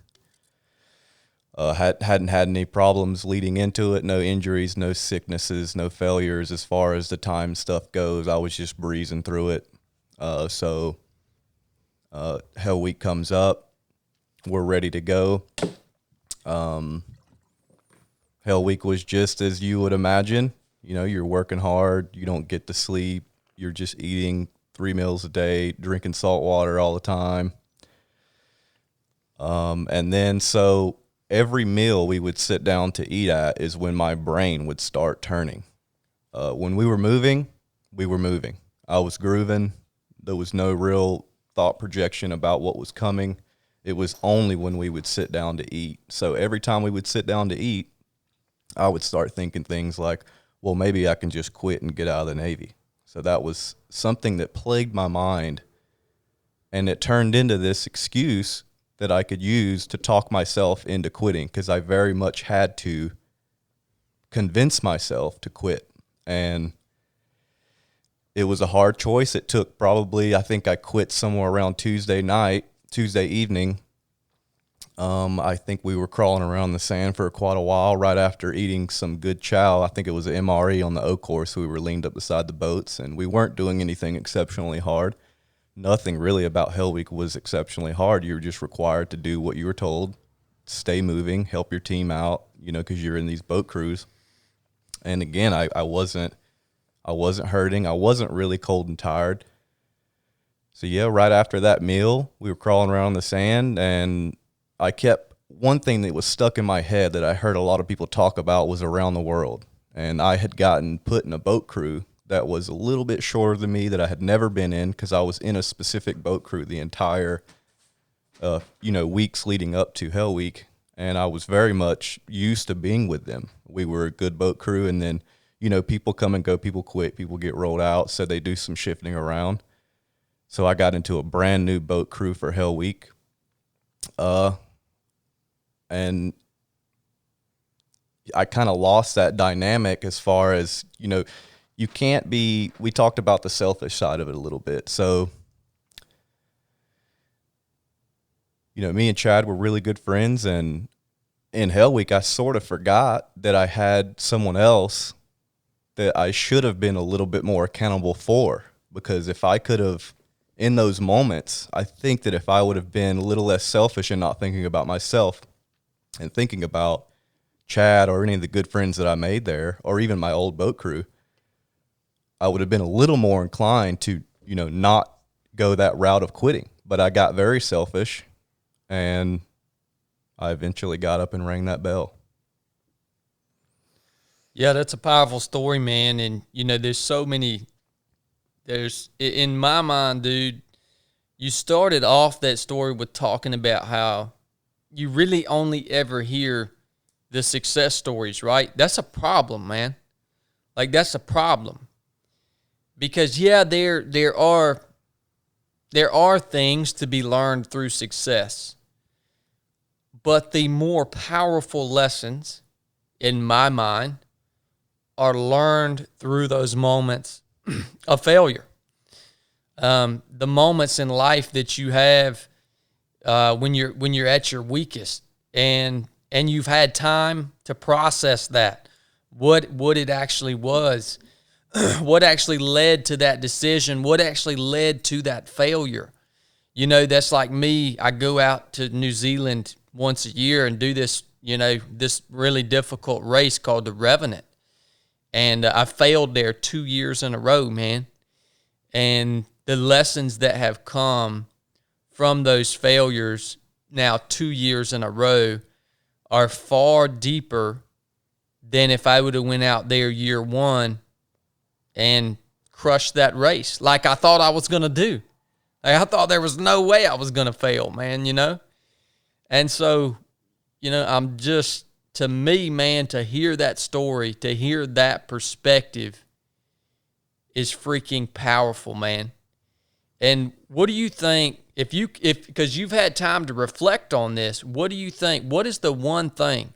Hadn't had any problems leading into it, no injuries, no sicknesses, no failures as far as the time stuff goes. I was just breezing through it. So Hell Week comes up. We're ready to go. Hell Week was just as you would imagine. You know, you're working hard. You don't get to sleep. You're just eating 3 meals a day, drinking salt water all the time. And then so every meal we would sit down to eat at is when my brain would start turning. When we were moving, I was grooving. There was no real thought projection about what was coming. It was only when we would sit down to eat. So every time we would sit down to eat, I would start thinking things like, well, maybe I can just quit and get out of the Navy. So that was something that plagued my mind. And it turned into this excuse that I could use to talk myself into quitting, because I very much had to convince myself to quit. And it was a hard choice. It took probably, I think I quit somewhere around Tuesday evening. I think we were crawling around the sand for quite a while right after eating some good chow. I think it was an MRE on the O course. We were leaned up beside the boats, and we weren't doing anything exceptionally hard. Nothing really about Hell Week was exceptionally hard. You were just required to do what you were told, stay moving, help your team out, you know, because you're in these boat crews. And again, I wasn't hurting. I wasn't really cold and tired. So yeah, right after that meal, we were crawling around the sand, and I kept, one thing that was stuck in my head that I heard a lot of people talk about was around the world. And I had gotten put in a boat crew that was a little bit shorter than me, that I had never been in, because I was in a specific boat crew the entire, weeks leading up to Hell Week. And I was very much used to being with them. We were a good boat crew. And then, people come and go, people quit, people get rolled out, so they do some shifting around. So I got into a brand new boat crew for Hell Week. And I kind of lost that dynamic as far as, you can't be, we talked about the selfish side of it a little bit. So, me and Chad were really good friends, and in Hell Week, I sort of forgot that I had someone else that I should have been a little bit more accountable for, because if I could have, in those moments, I think that if I would have been a little less selfish and not thinking about myself and thinking about Chad or any of the good friends that I made there, or even my old boat crew, I would have been a little more inclined to, not go that route of quitting. But I got very selfish, and I eventually got up and rang that bell. Yeah, that's a powerful story, man. And, there's so many, in my mind, dude, you started off that story with talking about how you really only ever hear the success stories, right? That's a problem, man. Like, that's a problem. Because, yeah, there are things to be learned through success. But the more powerful lessons, in my mind, are learned through those moments of failure. The moments in life that you have when you're at your weakest, and you've had time to process that, what it actually was, what actually led to that decision, what actually led to that failure. That's like me. I go out to New Zealand once a year and do this, this really difficult race called the Revenant. And I failed there 2 years in a row, man. And the lessons that have come from those failures now 2 years in a row are far deeper than if I would have went out there year one and crushed that race like I thought I was going to do. Like, I thought there was no way I was going to fail, man, And so, I'm just, to me, man, to hear that story, to hear that perspective is freaking powerful, man. And what do you think, because you've had time to reflect on this, what do you think, what is the one thing,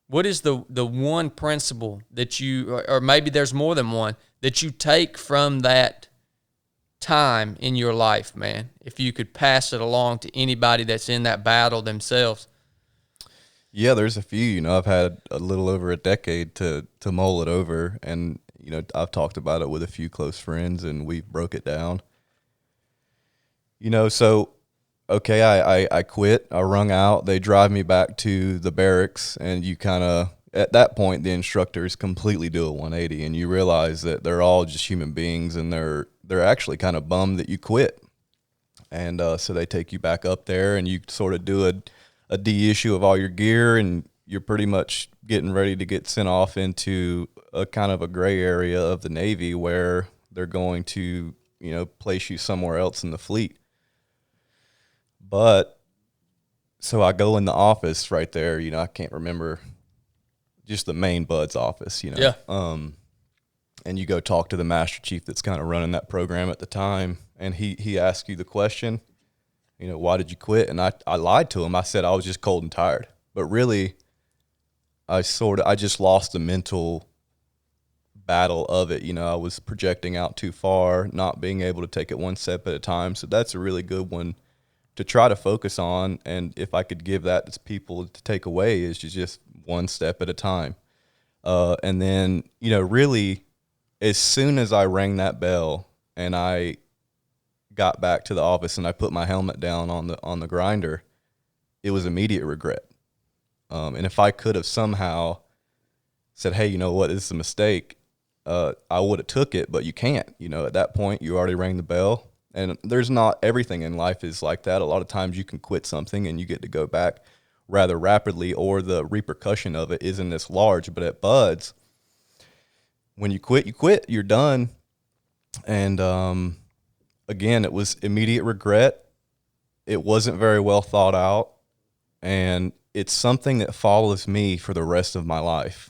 what is the one principle that you, or maybe there's more than one, that you take from that time in your life, man, if you could pass it along to anybody that's in that battle themselves? Yeah, there's a few. I've had a little over a decade to mull it over, and I've talked about it with a few close friends, and we broke it down. So okay, I quit. I wrung out. They drive me back to the barracks, and you kind of, at that point, the instructors completely do a 180, and you realize that they're all just human beings, and they're actually kind of bummed that you quit. And so they take you back up there, and you sort of do a de-issue of all your gear, and you're pretty much getting ready to get sent off into a kind of a gray area of the Navy where they're going to, place you somewhere else in the fleet. But so I go in the office right there, I can't remember, just the main Bud's office, Yeah. And you go talk to the master chief that's kind of running that program at the time, and he asks you the question, why did you quit? And I lied to him. I said I was just cold and tired. But really, I just lost the mental battle of it. I was projecting out too far, not being able to take it one step at a time. So that's a really good one to try to focus on. And if I could give that to people to take away, is just one step at a time. And then, really, as soon as I rang that bell and I got back to the office and I put my helmet down on the grinder, it was immediate regret. And if I could have somehow said, hey, you know what, this is a mistake, I would have took it, but you can't. At that point, you already rang the bell. And there's not, everything in life is like that. A lot of times you can quit something and you get to go back rather rapidly, or the repercussion of it isn't as large. But at Bud's, when you quit, you're done. And again, it was immediate regret. It wasn't very well thought out. And it's something that follows me for the rest of my life.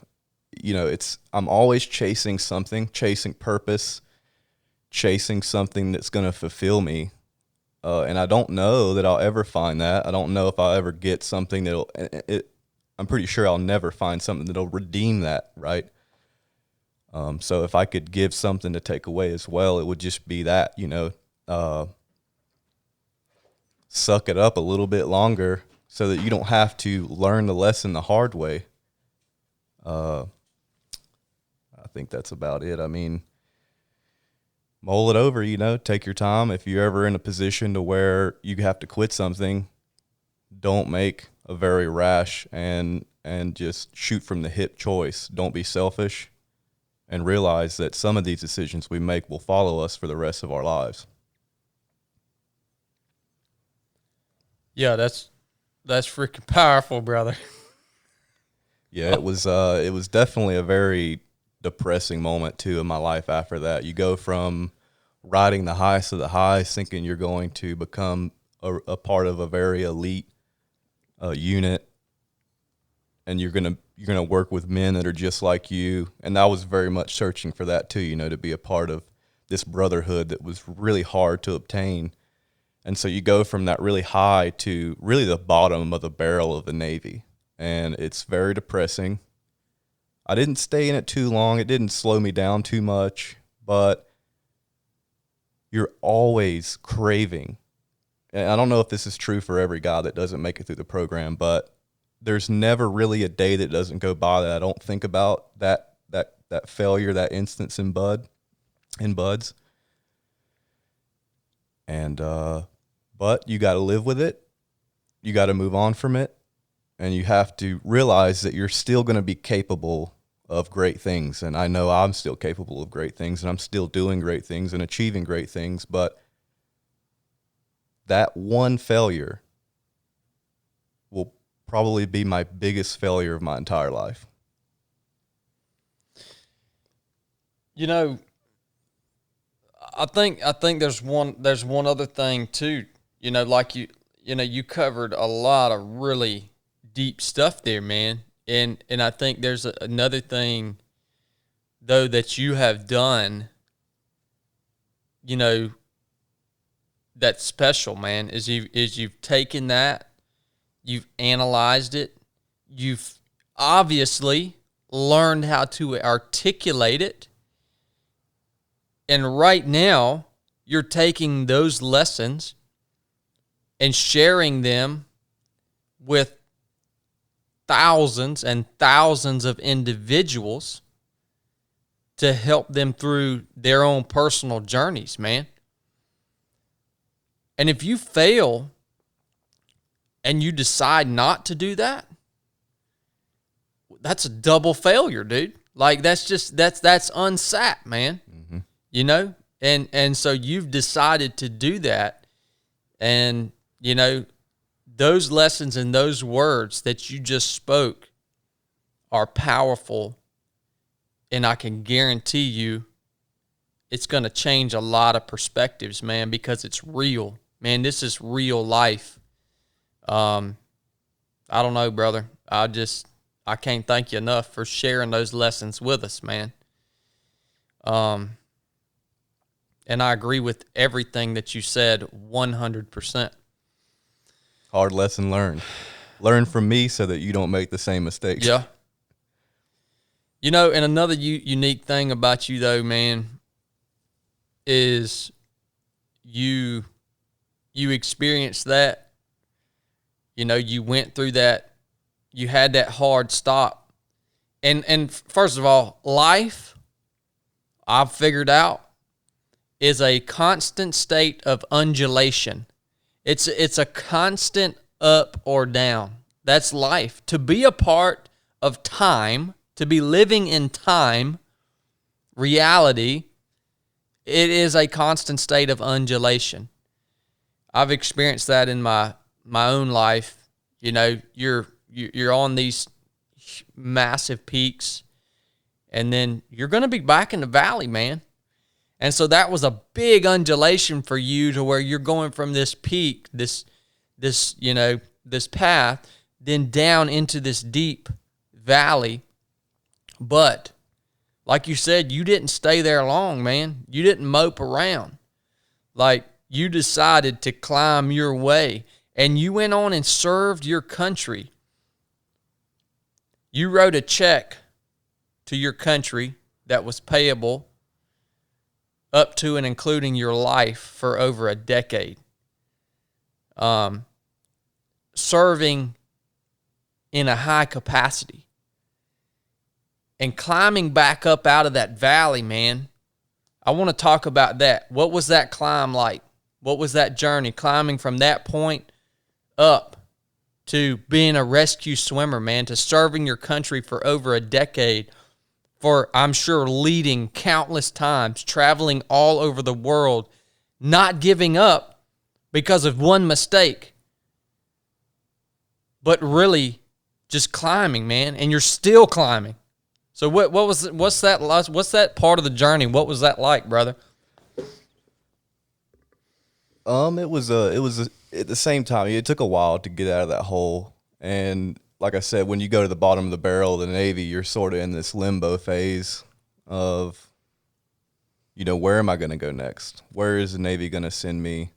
I'm always chasing something, chasing purpose, chasing something that's going to fulfill me. And I don't know that I'll ever find that. I don't know if I'll ever get something I'm pretty sure I'll never find something that'll redeem that, right? So if I could give something to take away as well, it would just be that, suck it up a little bit longer so that you don't have to learn the lesson the hard way. I think that's about it. I mean, mull it over, take your time. If you're ever in a position to where you have to quit something, don't make a very rash and just shoot from the hip choice. Don't be selfish, and realize that some of these decisions we make will follow us for the rest of our lives. Yeah, that's freaking powerful, brother. Yeah, it was definitely a very depressing moment too in my life after that. You go from riding the highest of the highs, thinking you're going to become a part of a very elite unit, and you're gonna work with men that are just like you. And I was very much searching for that too, to be a part of this brotherhood that was really hard to obtain. And so you go from that really high to really the bottom of the barrel of the Navy, and it's very depressing. I didn't stay in it too long. It didn't slow me down too much, but you're always craving. And I don't know if this is true for every guy that doesn't make it through the program, but there's never really a day that doesn't go by that I don't think about that failure, that instance in buds. And but you got to live with it. You got to move on from it, and you have to realize that you're still going to be capable of great things. And I know I'm still capable of great things, and I'm still doing great things and achieving great things, but that one failure will probably be my biggest failure of my entire life. I think there's one other thing too. Like you covered a lot of really deep stuff there, man. And I think there's another thing though that you have done, that's special, man, is you've taken that, you've analyzed it, you've obviously learned how to articulate it. And right now, you're taking those lessons and sharing them with thousands and thousands of individuals to help them through their own personal journeys, man. And if you fail and you decide not to do that, that's a double failure, dude. Like that's unsat, man. Mm-hmm. And so you've decided to do that. And, those lessons and those words that you just spoke are powerful. And I can guarantee you it's going to change a lot of perspectives, man, because it's real. Man, this is real life. I don't know, brother. I can't thank you enough for sharing those lessons with us, man. And I agree with everything that you said 100%. Hard lesson learned. Learn from me so that you don't make the same mistakes. Yeah. And another unique thing about you, though, man, is you experienced that. You went through that. You had that hard stop. And first of all, life, I've figured out, is a constant state of undulation. It's a constant up or down. That's life. To be a part of time, to be living in time, reality, it is a constant state of undulation. I've experienced that in my own life. You're on these massive peaks, and then you're going to be back in the valley, man. And so that was a big undulation for you, to where you're going from this peak, this path, then down into this deep valley. But like you said, you didn't stay there long, man. You didn't mope around. Like, you decided to climb your way, and you went on and served your country. You wrote a check to your country that was payable up to and including your life for over a decade. Serving in a high capacity. And climbing back up out of that valley, man, I want to talk about that. What was that climb like? What was that journey, climbing from that point up to being a rescue swimmer, man, to serving your country for over a decade, for, I'm sure, leading countless times, traveling all over the world, not giving up because of one mistake, but really just climbing, man, and you're still climbing. So what's that part of the journey? What was that like, brother? It was at the same time, it took a while to get out of that hole. And like I said, when you go to the bottom of the barrel of the Navy, you're sort of in this limbo phase of, where am I going to go next? Where is the Navy going to send me?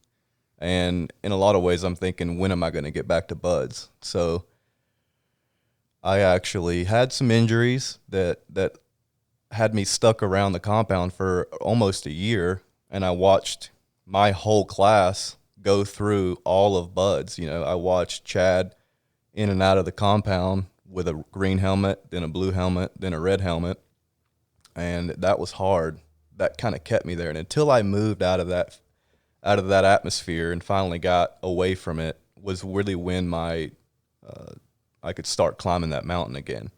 And in a lot of ways, I'm thinking, when am I going to get back to buds? So I actually had some injuries that had me stuck around the compound for almost a year, and I watched my whole class go through all of buds. I watched Chad in and out of the compound with a green helmet, then a blue helmet, then a red helmet, and that was hard. That kind of kept me there, and until I moved out of that atmosphere and finally got away from it, was really when I could start climbing that mountain again.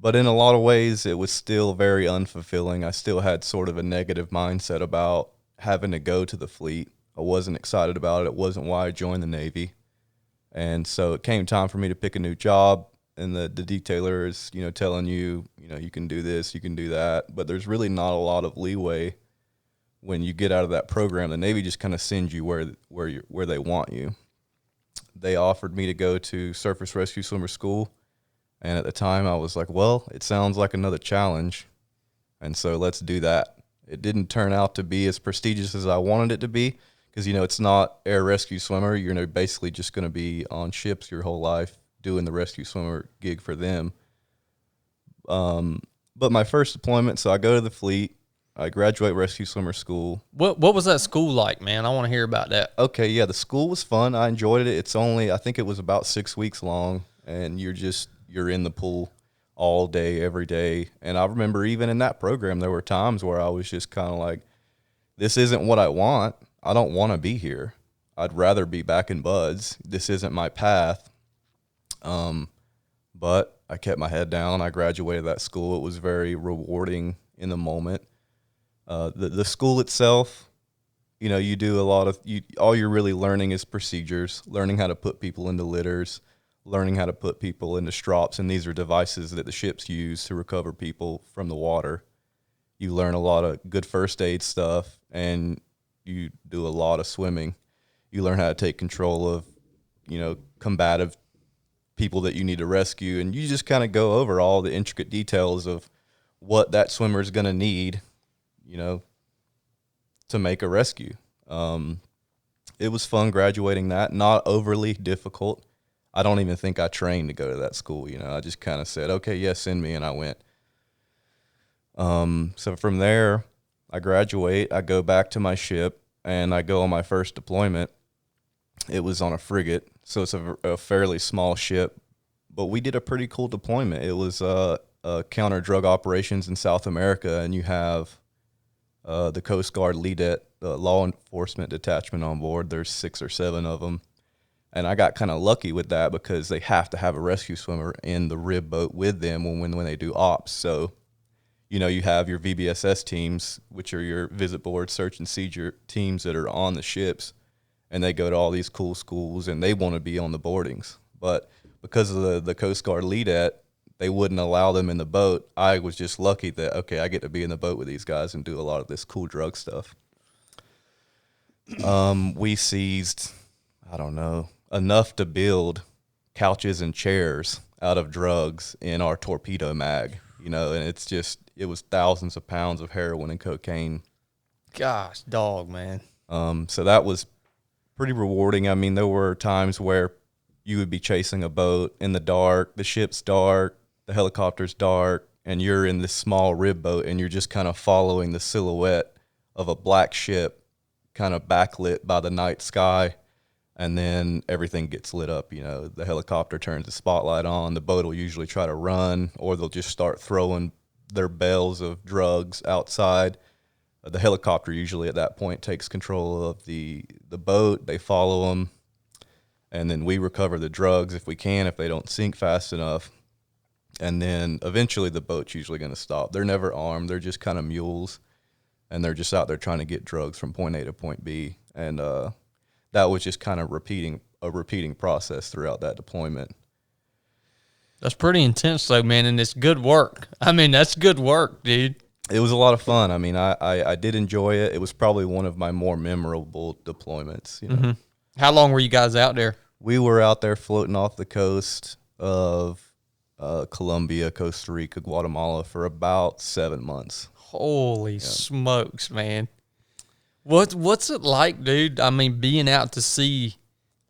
But in a lot of ways, it was still very unfulfilling. I still had sort of a negative mindset about having to go to the fleet. I wasn't excited about it. It wasn't why I joined the Navy. And so it came time for me to pick a new job, and the detailer is, telling you, you can do this, you can do that. But there's really not a lot of leeway when you get out of that program. The Navy just kind of sends you where they want you. They offered me to go to Surface Rescue Swimmer School, and at the time I was like, well, it sounds like another challenge, and so let's do that. It didn't turn out to be as prestigious as I wanted it to be, because it's not air rescue swimmer. You're basically just going to be on ships your whole life doing the rescue swimmer gig for them. But my first deployment, so I go to the fleet. I graduate rescue swimmer school. What was that school like, man? I want to hear about that. Okay, yeah, the school was fun. I enjoyed it. I think it was about 6 weeks long, and you're in the pool all day, every day. And I remember even in that program, there were times where I was just kind of like, this isn't what I want. I don't want to be here. I'd rather be back in buds. This isn't my path. But I kept my head down. I graduated that school. It was very rewarding in the moment. The school itself, you do a lot of, all you're really learning is procedures, learning how to put people into litters, learning how to put people into strops, and these are devices that the ships use to recover people from the water. You learn a lot of good first aid stuff, and you do a lot of swimming. You learn how to take control of, combative people that you need to rescue, and you just kind of go over all the intricate details of what that swimmer is going to need, to make a rescue. It was fun graduating that, not overly difficult. I don't even think I trained to go to that school. I just kind of said, okay, yes, send me. And I went. So from there, I graduate, I go back to my ship, and I go on my first deployment. It was on a frigate, so it's a fairly small ship, but we did a pretty cool deployment. It was counter drug operations in South America, and you have the Coast Guard leadette, the law enforcement detachment on board. There's 6 or 7 of them. And I got kind of lucky with that because they have to have a rescue swimmer in the rib boat with them when they do ops. So, you have your VBSS teams, which are your visit board, search and seizure teams that are on the ships, and they go to all these cool schools and they want to be on the boardings. But because of the Coast Guard leadette, they wouldn't allow them in the boat. I was just lucky that, okay, I get to be in the boat with these guys and do a lot of this cool drug stuff. We seized, I don't know, enough to build couches and chairs out of drugs in our torpedo mag, and it was thousands of pounds of heroin and cocaine. Gosh, dog, man. So that was pretty rewarding. I mean, there were times where you would be chasing a boat in the dark, the ship's dark, the helicopter's dark, and you're in this small rib boat and you're just kind of following the silhouette of a black ship kind of backlit by the night sky. And then everything gets lit up, the helicopter turns the spotlight on, the boat will usually try to run, or they'll just start throwing their bales of drugs outside. The helicopter usually at that point takes control of the boat. They follow them, and then we recover the drugs if we can, if they don't sink fast enough. And then eventually the boat's usually going to stop. They're never armed. They're just kind of mules, and they're just out there trying to get drugs from point A to point B. And that was just kind of a repeating process throughout that deployment. That's pretty intense, though, man, and it's good work. I mean, that's good work, dude. It was a lot of fun. I mean, I did enjoy it. It was probably one of my more memorable deployments. Mm-hmm. How long were you guys out there? We were out there floating off the coast of Colombia, Costa Rica, Guatemala for about 7 months. Holy smokes, man. What's it like, dude? I mean, being out to sea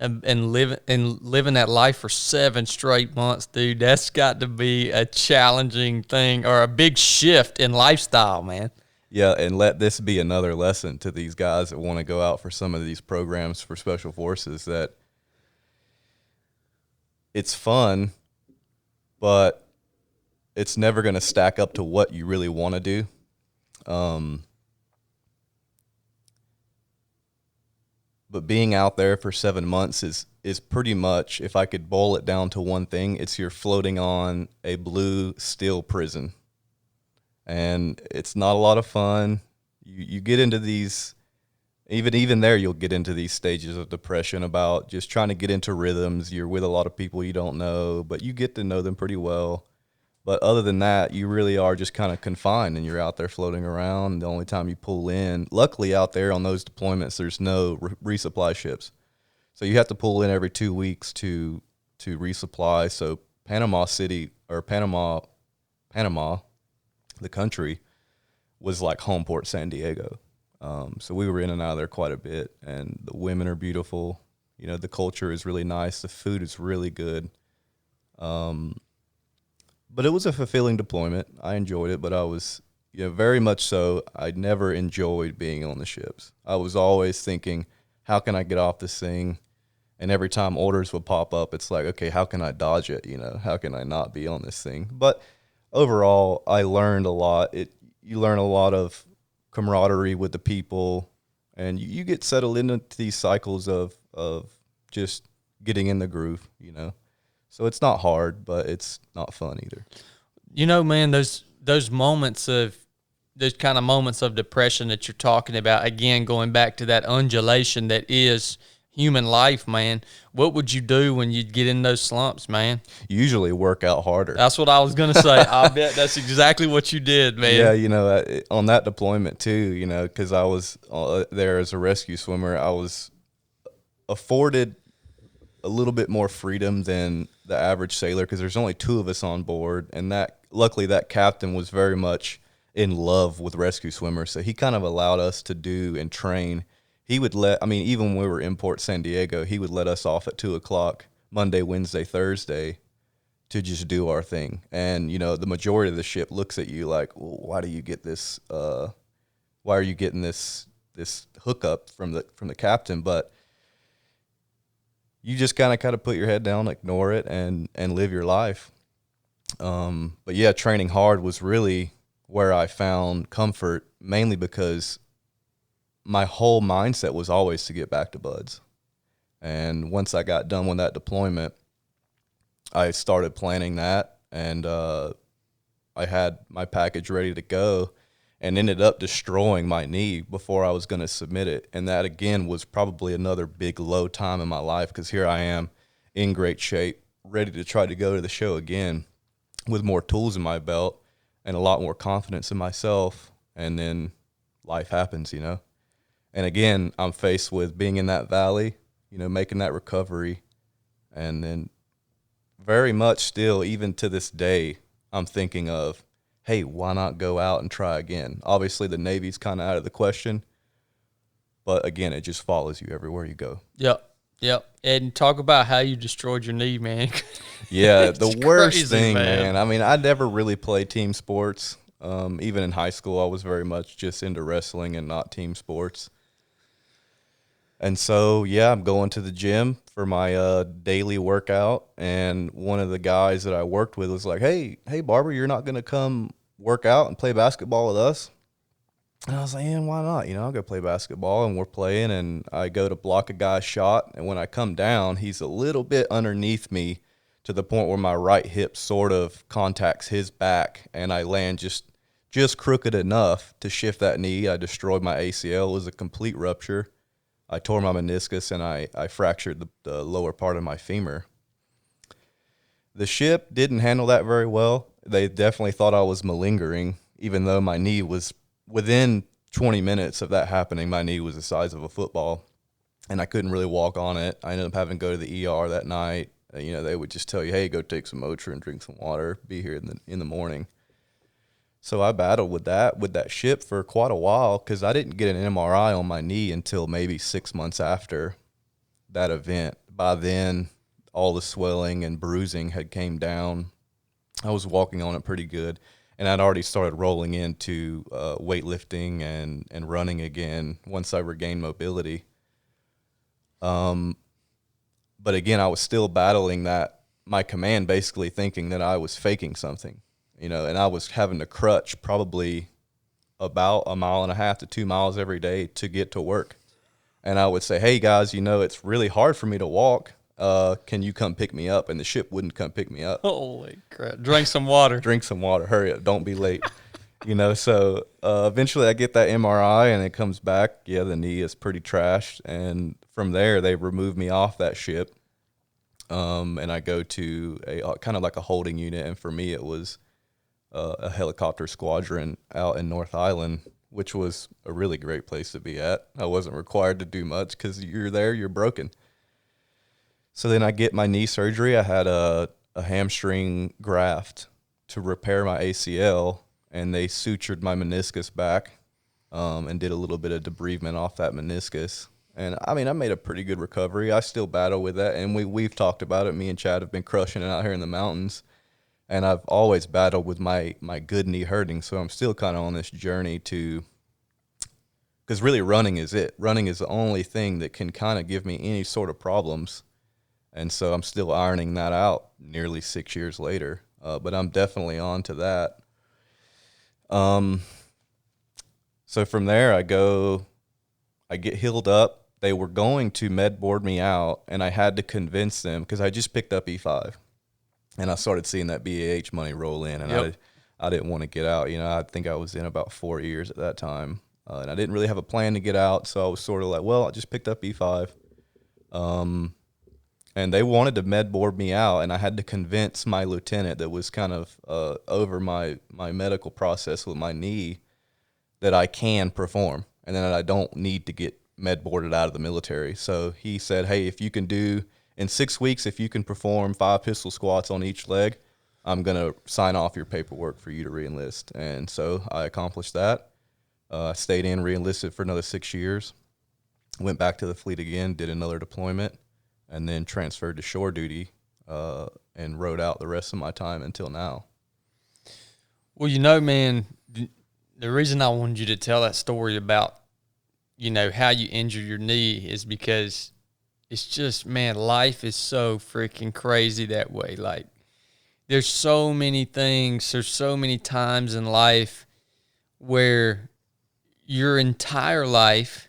and living that life for 7 straight months, dude, that's got to be a challenging thing or a big shift in lifestyle, man. Yeah, and let this be another lesson to these guys that want to go out for some of these programs for Special Forces, that it's fun, but it's never going to stack up to what you really want to do. But being out there for 7 months is pretty much, if I could boil it down to one thing, it's you're floating on a blue steel prison. And it's not a lot of fun. You get into these, even there, you'll get into these stages of depression about just trying to get into rhythms. You're with a lot of people you don't know, but you get to know them pretty well. But other than that, you really are just kind of confined, and you're out there floating around. The only time you pull in, luckily out there on those deployments, there's no resupply ships. So you have to pull in every 2 weeks to resupply. So Panama City, or Panama, the country, was like home port San Diego. So we were in and out of there quite a bit, and the women are beautiful. The culture is really nice. The food is really good. But it was a fulfilling deployment. I enjoyed it, but I was, very much so, I never enjoyed being on the ships. I was always thinking, how can I get off this thing? And every time orders would pop up, it's like, okay, how can I dodge it? How can I not be on this thing? But overall, I learned a lot. You learn a lot of camaraderie with the people, and you get settled into these cycles of just getting in the groove, So it's not hard, but it's not fun either. Man, those kind of moments of depression that you're talking about, again, going back to that undulation that is human life, man. What would you do when you get in those slumps, man? Usually work out harder. That's what I was going to say. I bet that's exactly what you did, man. Yeah, on that deployment too, because I was there as a rescue swimmer, I was afforded a little bit more freedom than the average sailor, because there's only 2 of us on board, and luckily that captain was very much in love with rescue swimmers, so he kind of allowed us to do and train. He would even when we were in Port San Diego, he would let us off at 2:00 Monday, Wednesday, Thursday to just do our thing. And the majority of the ship looks at you like, well, why do you get this? Why are you getting this hookup from the captain? But you just kind of put your head down, ignore it, and live your life. But yeah, training hard was really where I found comfort, mainly because my whole mindset was always to get back to buds. And once I got done with that deployment, I started planning that, and I had my package ready to go, and ended up destroying my knee before I was going to submit it. And that, again, was probably another big low time in my life, because here I am in great shape, ready to try to go to the show again with more tools in my belt and a lot more confidence in myself. And then life happens, And again, I'm faced with being in that valley, making that recovery, and then very much still, even to this day, I'm thinking of, hey, why not go out and try again? Obviously, the Navy's kind of out of the question, but again, it just follows you everywhere you go. Yep. And talk about how you destroyed your knee, man. Yeah, the worst crazy, thing, man. I mean, I never really played team sports. Even in high school, I was very much just into wrestling and not team sports. And so, yeah, I'm going to the gym for my daily workout, and one of the guys that I worked with was like, hey, Barber, you're not going to come work out and play basketball with us? And I was like, yeah, why not? I'll go play basketball. And we're playing, and I go to block a guy's shot, and when I come down, he's a little bit underneath me to the point where my right hip sort of contacts his back, and I land just crooked enough to shift that knee. I destroyed my ACL. It was a complete rupture. I tore my meniscus, and I fractured the lower part of my femur. The ship didn't handle that very well. They definitely thought I was malingering, even though my knee was, within 20 minutes of that happening, my knee was the size of a football, and I couldn't really walk on it. I ended up having to go to the ER that night. They would just tell you, hey, go take some Motrin, drink some water, be here in the morning. So I battled with that ship for quite a while, because I didn't get an MRI on my knee until maybe 6 months after that event. By then, all the swelling and bruising had came down. I was walking on it pretty good, and I'd already started rolling into weightlifting and running again once I regained mobility. But again, I was still battling that, my command basically thinking that I was faking something. And I was having to crutch probably about 1.5 to 2 miles every day to get to work. And I would say, hey, guys, it's really hard for me to walk. Can you come pick me up? And the ship wouldn't come pick me up. Holy crap. Drink some water. Drink some water. Hurry up. Don't be late. So eventually I get that MRI, and it comes back, yeah, the knee is pretty trashed. And from there, they remove me off that ship. And I go to a kind of like a holding unit. And for me, it was a helicopter squadron out in North Island, which was a really great place to be at. I wasn't required to do much because you're there, you're broken. So then I get my knee surgery. I had a hamstring graft to repair my ACL, and they sutured my meniscus back and did a little bit of debridement off that meniscus. And, I mean, I made a pretty good recovery. I still battle with that, and we've talked about it. Me and Chad have been crushing it out here in the mountains. And I've always battled with my good knee hurting, so I'm still kind of on this journey because really running is it. Running is the only thing that can kind of give me any sort of problems. And so I'm still ironing that out nearly 6 years later. But I'm definitely on to that. So from there, I get healed up. They were going to med board me out, and I had to convince them because I just picked up E5. And I started seeing that BAH money roll in, and Yep. I didn't want to get out. I think I was in about 4 years at that time, and I didn't really have a plan to get out, so I was sort of like, well, I just picked up E5. And they wanted to med board me out, and I had to convince my lieutenant that was kind of over my medical process with my knee that I can perform, and that I don't need to get med boarded out of the military. So he said, hey, if you can do... in 6 weeks, if you can perform 5 pistol squats on each leg, I'm going to sign off your paperwork for you to reenlist. And so I accomplished that. I stayed in, reenlisted for another 6 years, went back to the fleet again, did another deployment, and then transferred to shore duty and rode out the rest of my time until now. Well, man, the reason I wanted you to tell that story about, how you injured your knee is because it's just, man, life is so freaking crazy that way. Like, there's so many things, there's so many times in life where your entire life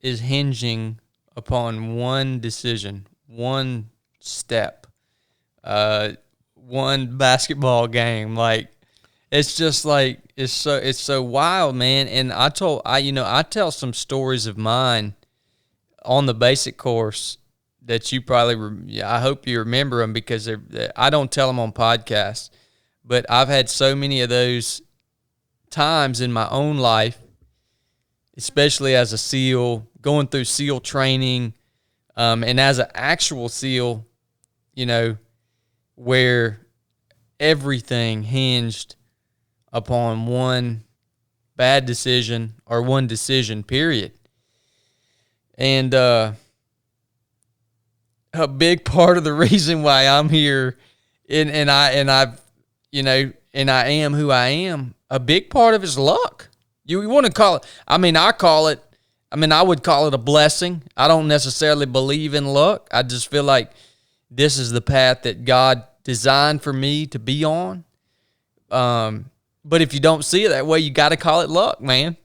is hinging upon one decision, one step, one basketball game. Like, it's just like, it's so wild, man. And I tell some stories of mine on the basic course that you probably, I hope you remember them, because I don't tell them on podcasts, but I've had so many of those times in my own life, especially as a SEAL, going through SEAL training, and as an actual SEAL, where everything hinged upon one bad decision or one decision, period. And a big part of the reason why I'm here and I am who I am, a big part of it is luck. You want to call it, I would call it a blessing. I don't necessarily believe in luck. I just feel like this is the path that God designed for me to be on. But if you don't see it that way, you got to call it luck, man.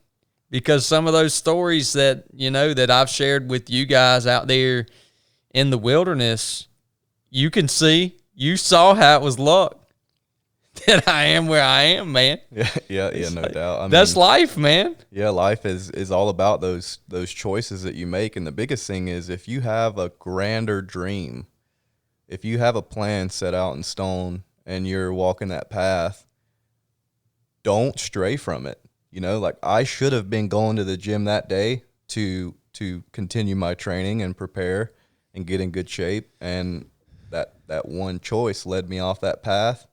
Because some of those stories that, that I've shared with you guys out there in the wilderness, you saw how it was luck that I am where I am, man. Yeah, no doubt. That's life, man. Yeah, life is all about those choices that you make. And the biggest thing is, if you have a grander dream, if you have a plan set out in stone and you're walking that path, don't stray from it. Like I should have been going to the gym that day to continue my training and prepare and get in good shape. And that one choice led me off that path.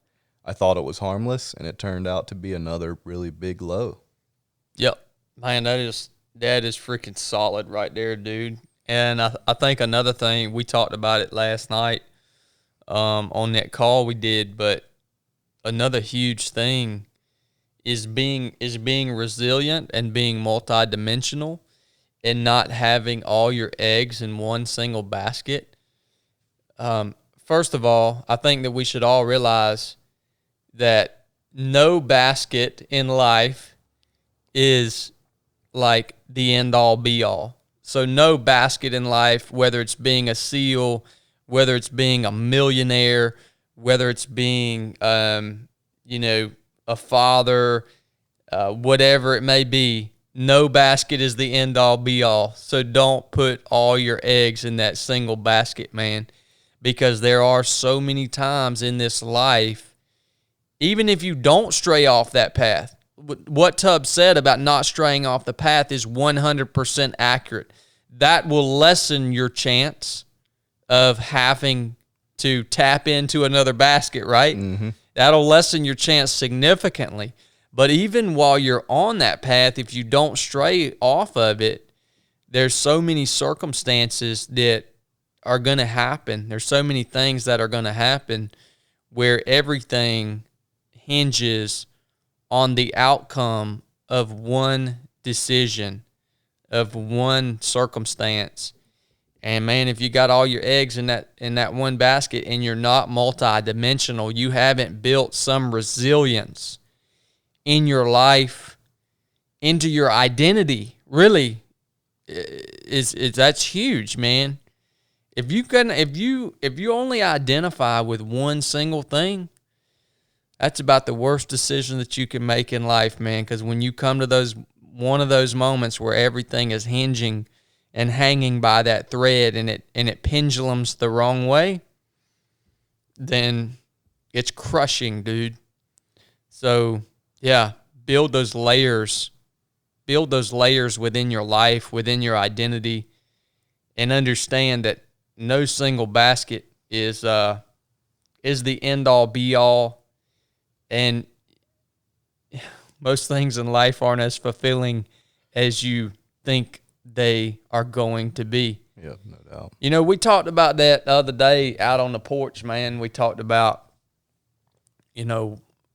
I thought it was harmless, and it turned out to be another really big low. Yep. Man, that is freaking solid right there, dude. And I think another thing, we talked about it last night on that call we did, but another huge thing is being resilient and being multidimensional and not having all your eggs in one single basket. First of all, I think that we should all realize that no basket in life is like the end all be all. So no basket in life, whether it's being a SEAL, whether it's being a millionaire, whether it's being, a father, whatever it may be, no basket is the end all be all. So don't put all your eggs in that single basket, man, because there are so many times in this life, even if you don't stray off that path, what Tubbs said about not straying off the path is 100% accurate. That will lessen your chance of having to tap into another basket, right? Mm-hmm. That'll lessen your chance significantly. But even while you're on that path, if you don't stray off of it, there's so many circumstances that are going to happen. There's so many things that are going to happen where everything hinges on the outcome of one decision, of one circumstance. And man, if you got all your eggs in that one basket and you're not multidimensional, you haven't built some resilience in your life, into your identity. Really, that's huge, man. If you only identify with one single thing, that's about the worst decision that you can make in life, man. Because when you come to one of those moments where everything is hinging and hanging by that thread, and it pendulums the wrong way, then it's crushing, dude. So yeah, build those layers within your life, within your identity, and understand that no single basket is the end all be all. And most things in life aren't as fulfilling as you think they are going to be. Yeah, no doubt. We talked about that the other day out on the porch, man. We talked about,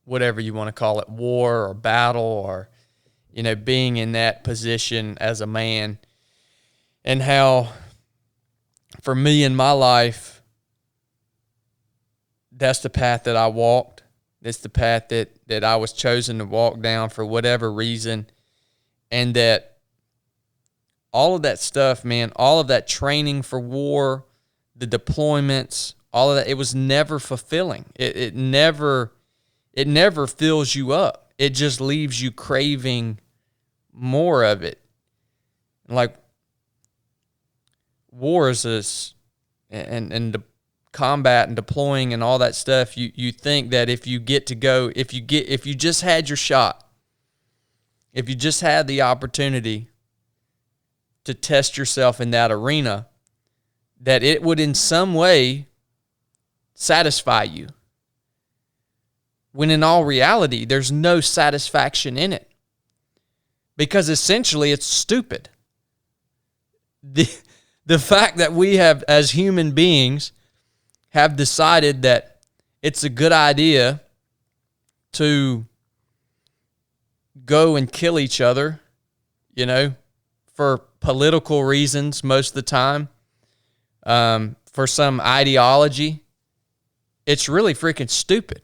whatever you want to call it, war or battle, or, being in that position as a man, and how for me in my life, that's the path that I walked. That's the path that I was chosen to walk down for whatever reason. And that all of that stuff, man, all of that training for war, the deployments, all of that, it was never fulfilling. It never fills you up. It just leaves you craving more of it. Like war is this, and the combat and deploying and all that stuff, you think that if you just had your shot, if you just had the opportunity to test yourself in that arena, that it would in some way satisfy you. When in all reality, there's no satisfaction in it. Because essentially it's stupid. The fact that we have, as human beings, have decided that it's a good idea to go and kill each other, for political reasons most of the time, for some ideology, it's really freaking stupid.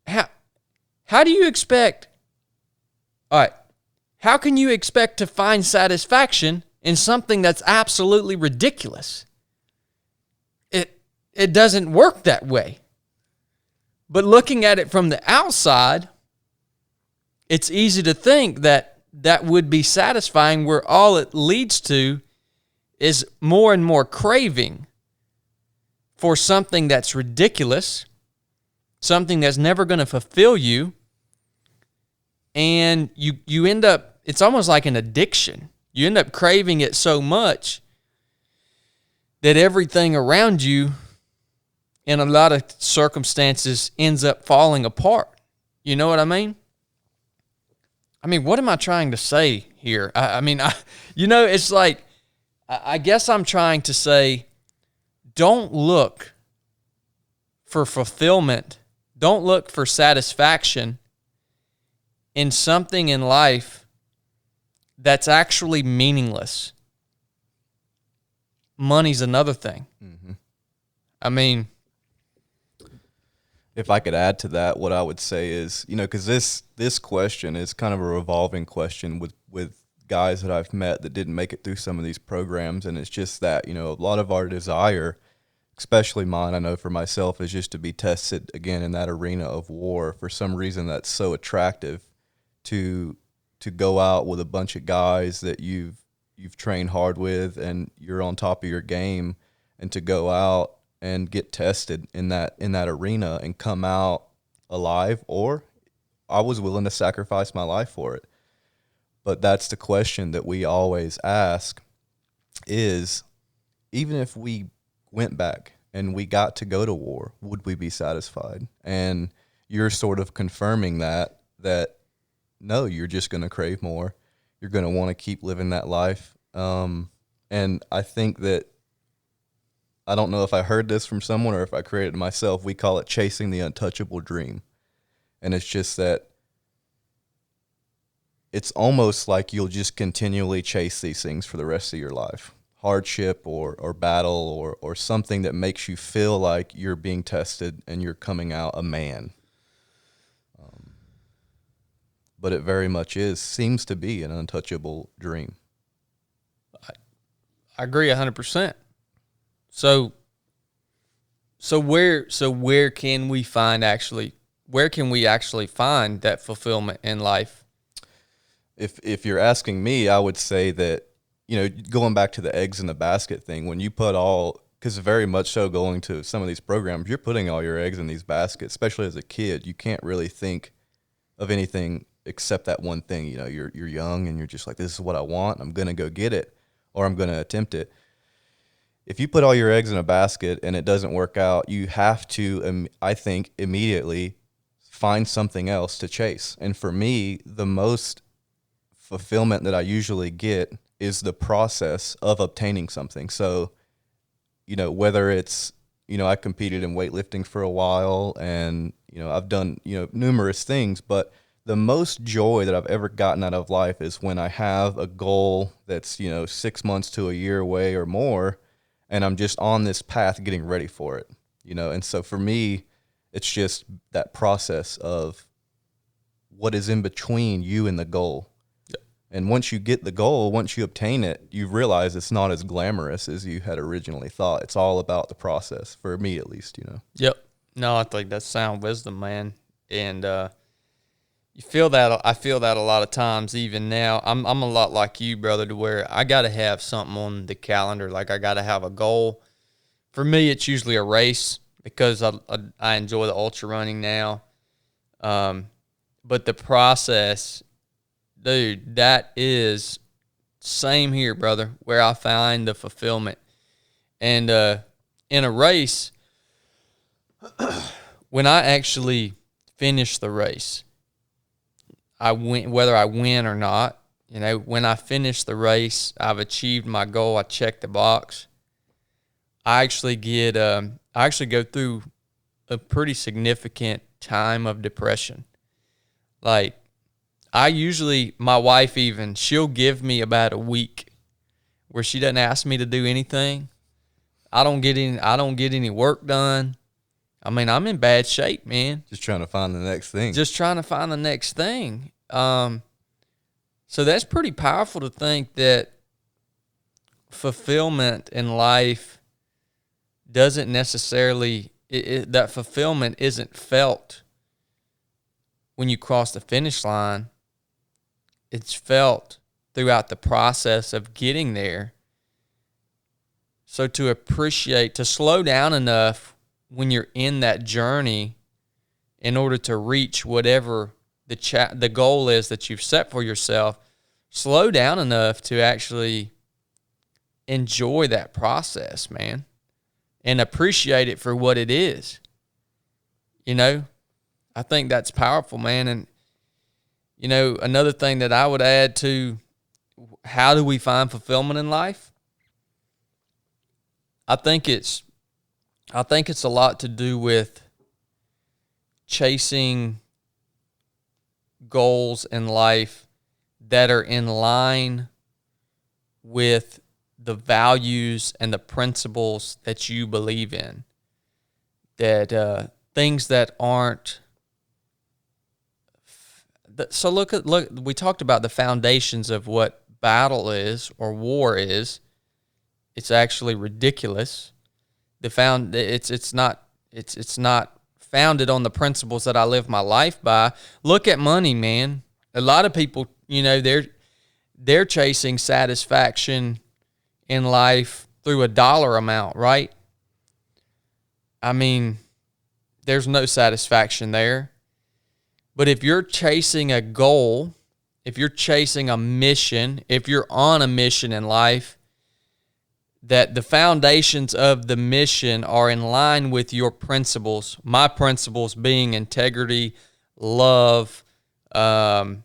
How do you expect, all right, how can you expect to find satisfaction in something that's absolutely ridiculous? It doesn't work that way. But looking at it from the outside, it's easy to think that would be satisfying, where all it leads to is more and more craving for something that's ridiculous, something that's never going to fulfill you, and you end up, it's almost like an addiction. You end up craving it so much that everything around you, in a lot of circumstances, ends up falling apart. You know what I mean? What am I trying to say here? It's like, I guess I'm trying to say, don't look for fulfillment. Don't look for satisfaction in something in life that's actually meaningless. Money's another thing. Mm-hmm. If I could add to that, what I would say is, because this question is kind of a revolving question with guys that I've met that didn't make it through some of these programs, and it's just that, a lot of our desire, especially mine, I know for myself, is just to be tested again in that arena of war. For some reason, that's so attractive to go out with a bunch of guys that you've trained hard with and you're on top of your game, and to go out and get tested in that arena and come out alive, or I was willing to sacrifice my life for it. But that's the question that we always ask is, even if we went back and we got to go to war, would we be satisfied? And you're sort of confirming that no, you're just going to crave more. You're going to want to keep living that life. And I think that, I don't know if I heard this from someone or if I created it myself, we call it chasing the untouchable dream. And it's just that it's almost like you'll just continually chase these things for the rest of your life. Hardship or battle or something that makes you feel like you're being tested and you're coming out a man. But it very much seems to be an untouchable dream. I agree 100%. So where can we actually find that fulfillment in life? If you're asking me, I would say that, going back to the eggs in the basket thing, when you put because very much so going to some of these programs, you're putting all your eggs in these baskets, especially as a kid. You can't really think of anything except that one thing. You're young and you're just like, this is what I want. I'm going to go get it, or I'm going to attempt it. If you put all your eggs in a basket and it doesn't work out, you have to, I think, immediately find something else to chase. And for me, the most fulfillment that I usually get is the process of obtaining something. So, whether it's, I competed in weightlifting for a while and, I've done, numerous things, but the most joy that I've ever gotten out of life is when I have a goal that's, 6 months to a year away or more, and I'm just on this path getting ready for it, And so for me, it's just that process of what is in between you and the goal. Yep. And once you get the goal, once you obtain it, you realize it's not as glamorous as you had originally thought. It's all about the process, for me at least, Yep. No, I think that's sound wisdom, man. And you feel that. I feel that a lot of times. Even now, I'm a lot like you, brother, to where I got to have something on the calendar. Like, I got to have a goal. For me, it's usually a race because I enjoy the ultra running now. But the process, dude, that is same here, brother, where I find the fulfillment. And in a race, when I actually finish the race, whether I win or not. When I finish the race, I've achieved my goal. I check the box. I actually go through a pretty significant time of depression. Like, my wife even, she'll give me about a week where she doesn't ask me to do anything. I don't get any work done. I mean, I'm in bad shape, man. Just trying to find the next thing. So that's pretty powerful to think that fulfillment in life doesn't necessarily, that fulfillment isn't felt when you cross the finish line. It's felt throughout the process of getting there. So to slow down enough when you're in that journey in order to reach whatever the goal is that you've set for yourself, slow down enough to actually enjoy that process, man, and appreciate it for what it is. I think that's powerful, man. And, another thing that I would add to how do we find fulfillment in life? I think it's a lot to do with chasing goals in life that are in line with the values and the principles that you believe in. That things that aren't. So look. We talked about the foundations of what battle is or war is. It's actually ridiculous. It's not founded on the principles that I live my life by. Look at money, man. A lot of people, they're chasing satisfaction in life through a dollar amount, right? I mean, there's no satisfaction there. But if you're chasing a goal, if you're chasing a mission, if you're on a mission in life, that the foundations of the mission are in line with your principles, my principles being integrity, love, helping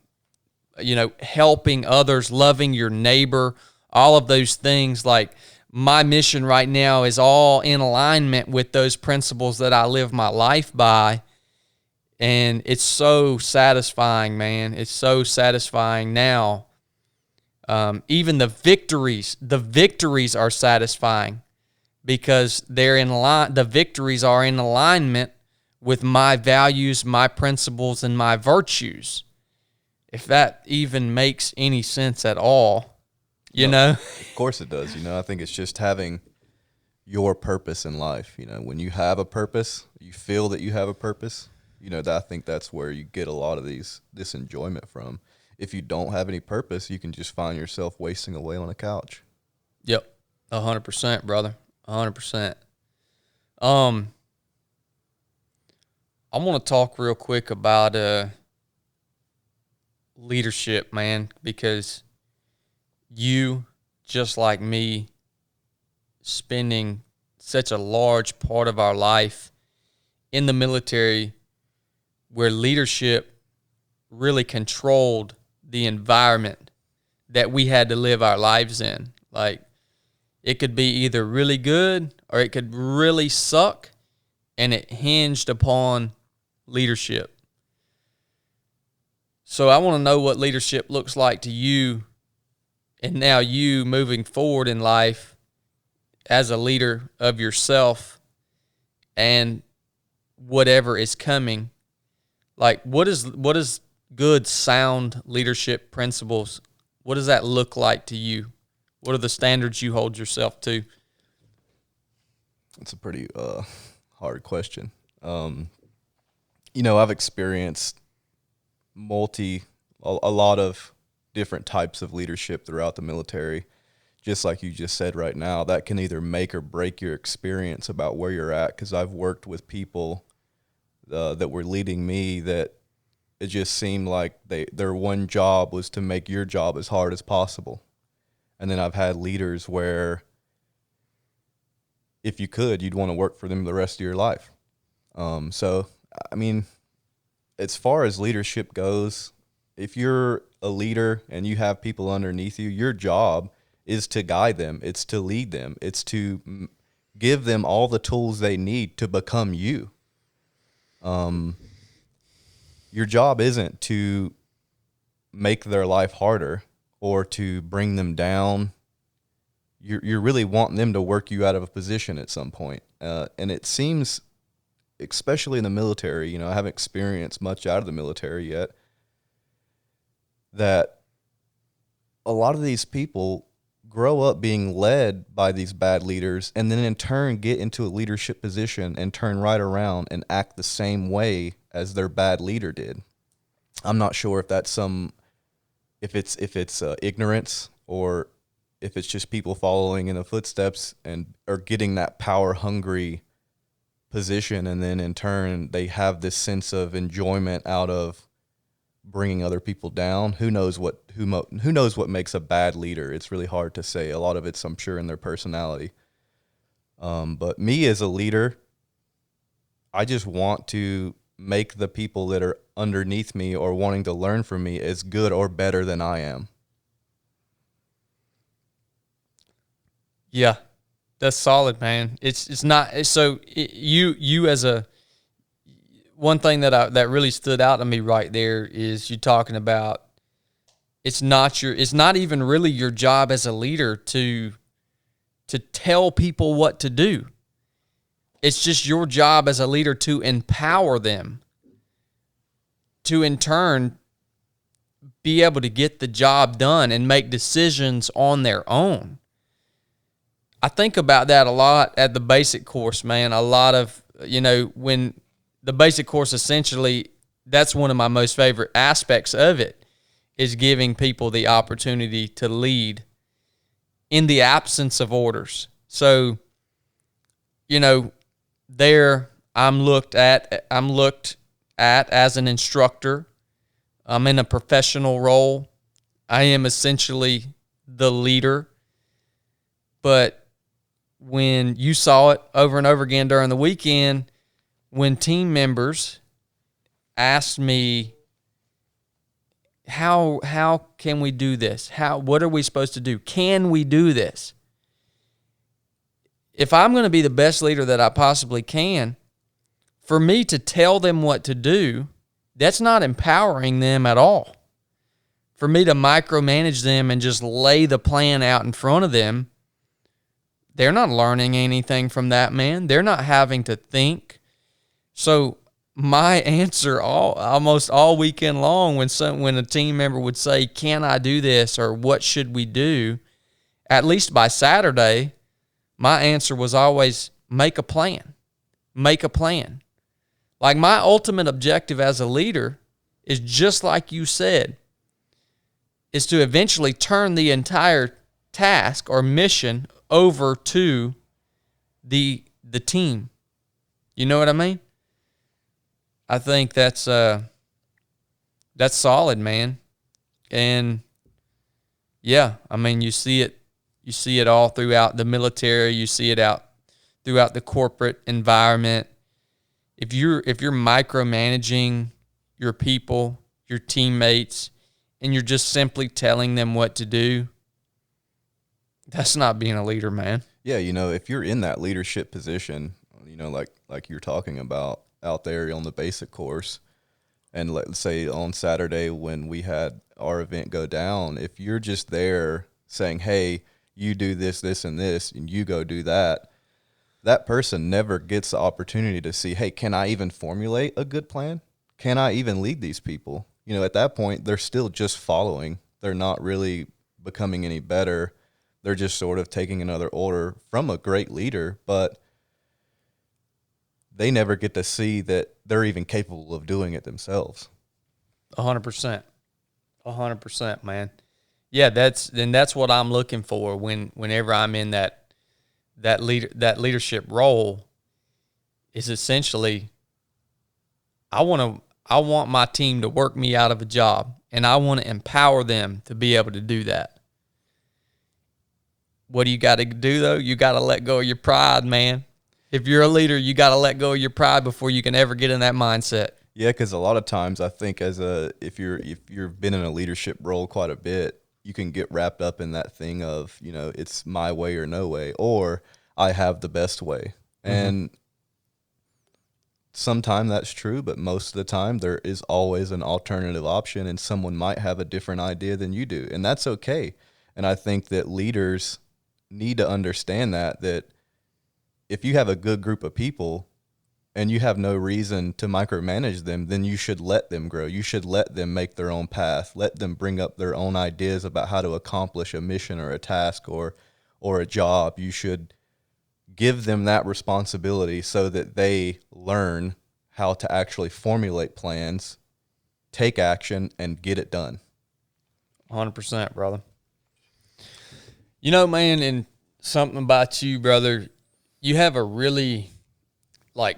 others, loving your neighbor, all of those things. Like, my mission right now is all in alignment with those principles that I live my life by. And it's so satisfying, man. It's so satisfying now. Even the victories are satisfying because they're in line. The victories are in alignment with my values, my principles, and my virtues. If that even makes any sense at all, Of course it does. I think it's just having your purpose in life. When you have a purpose, you feel that you have a purpose. I think that's where you get a lot of this enjoyment from. If you don't have any purpose, you can just find yourself wasting away on a couch. Yep, 100%, brother, 100%. I want to talk real quick about leadership, man, because you, just like me, spending such a large part of our life in the military where leadership really controlled the environment that we had to live our lives in. Like, it could be either really good or it could really suck, and it hinged upon leadership. So I want to know what leadership looks like to you, and now you moving forward in life as a leader of yourself and whatever is coming. Like, what is good, sound leadership principles? What does that look like to you? What are the standards you hold yourself to? It's a pretty hard question. I've experienced a lot of different types of leadership throughout the military. Just like you just said right now, that can either make or break your experience about where you're at, because I've worked with people that were leading me that it just seemed like their one job was to make your job as hard as possible. And then I've had leaders where if you could, you'd want to work for them the rest of your life. So, I mean, as far as leadership goes, if you're a leader and you have people underneath you, your job is to guide them. It's to lead them. It's to give them all the tools they need to become you. Your job isn't to make their life harder or to bring them down. You're really wanting them to work you out of a position at some point. And it seems, especially in the military, I haven't experienced much out of the military yet, that a lot of these people grow up being led by these bad leaders and then in turn get into a leadership position and turn right around and act the same way as their bad leader did. I'm not sure if that's if it's ignorance or if it's just people following in the footsteps and are getting that power hungry position, and then in turn they have this sense of enjoyment out of bringing other people down. Who knows what makes a bad leader? It's really hard to say. A lot of it's, I'm sure, in their personality. But me as a leader, I just want to make the people that are underneath me or wanting to learn from me as good or better than I am. Yeah, that's solid, man. It's not so you as a one thing that really stood out to me right there is you talking about it's not even really your job as a leader to tell people what to do. It's just your job as a leader to empower them to in turn be able to get the job done and make decisions on their own. I think about that a lot at the basic course, man. A lot of, when the basic course, essentially, that's one of my most favorite aspects of it, is giving people the opportunity to lead in the absence of orders. So, there I'm looked at as an instructor. I'm in a professional role. I am essentially the leader. But when you saw it over and over again during the weekend, when team members asked me, how can we do this? What are we supposed to do? Can we do this? If I'm going to be the best leader that I possibly can, for me to tell them what to do, that's not empowering them at all. For me to micromanage them and just lay the plan out in front of them, they're not learning anything from that, man. They're not having to think. So my answer almost all weekend long when a team member would say, can I do this, or what should we do, at least by Saturday, my answer was always, make a plan. Make a plan. Like, my ultimate objective as a leader is, just like you said, is to eventually turn the entire task or mission over to the team. You know what I mean? I think that's solid, man. And yeah, I mean, you see it all throughout the military, you see it out throughout the corporate environment. If you're micromanaging your people, your teammates, and you're just simply telling them what to do, that's not being a leader, man. Yeah, if you're in that leadership position, like you're talking about out there on the basic course, and let's say on Saturday when we had our event go down, if you're just there saying, hey, you do this, this, and this, and you go do that, that person never gets the opportunity to see, hey, can I even formulate a good plan? Can I even lead these people? At that point, they're still just following. They're not really becoming any better. They're just sort of taking another order from a great leader, but they never get to see that they're even capable of doing it themselves. 100%. 100%, man. Yeah, that's what I'm looking for whenever I'm in that leadership role, is essentially I want my team to work me out of a job, and I want to empower them to be able to do that. What do you got to do, though? You got to let go of your pride, man. If you're a leader, you got to let go of your pride before you can ever get in that mindset. Yeah, because a lot of times I think if you've been in a leadership role quite a bit, you can get wrapped up in that thing of, it's my way or no way, or I have the best way. And sometimes that's true, but most of the time there is always an alternative option, and someone might have a different idea than you do, and that's okay. And I think that leaders need to understand that if you have a good group of people and you have no reason to micromanage them, then you should let them grow. You should let them make their own path. Let them bring up their own ideas about how to accomplish a mission or a task or a job. You should give them that responsibility so that they learn how to actually formulate plans, take action, and get it done. 100%, brother. Man, and something about you, brother, you have a really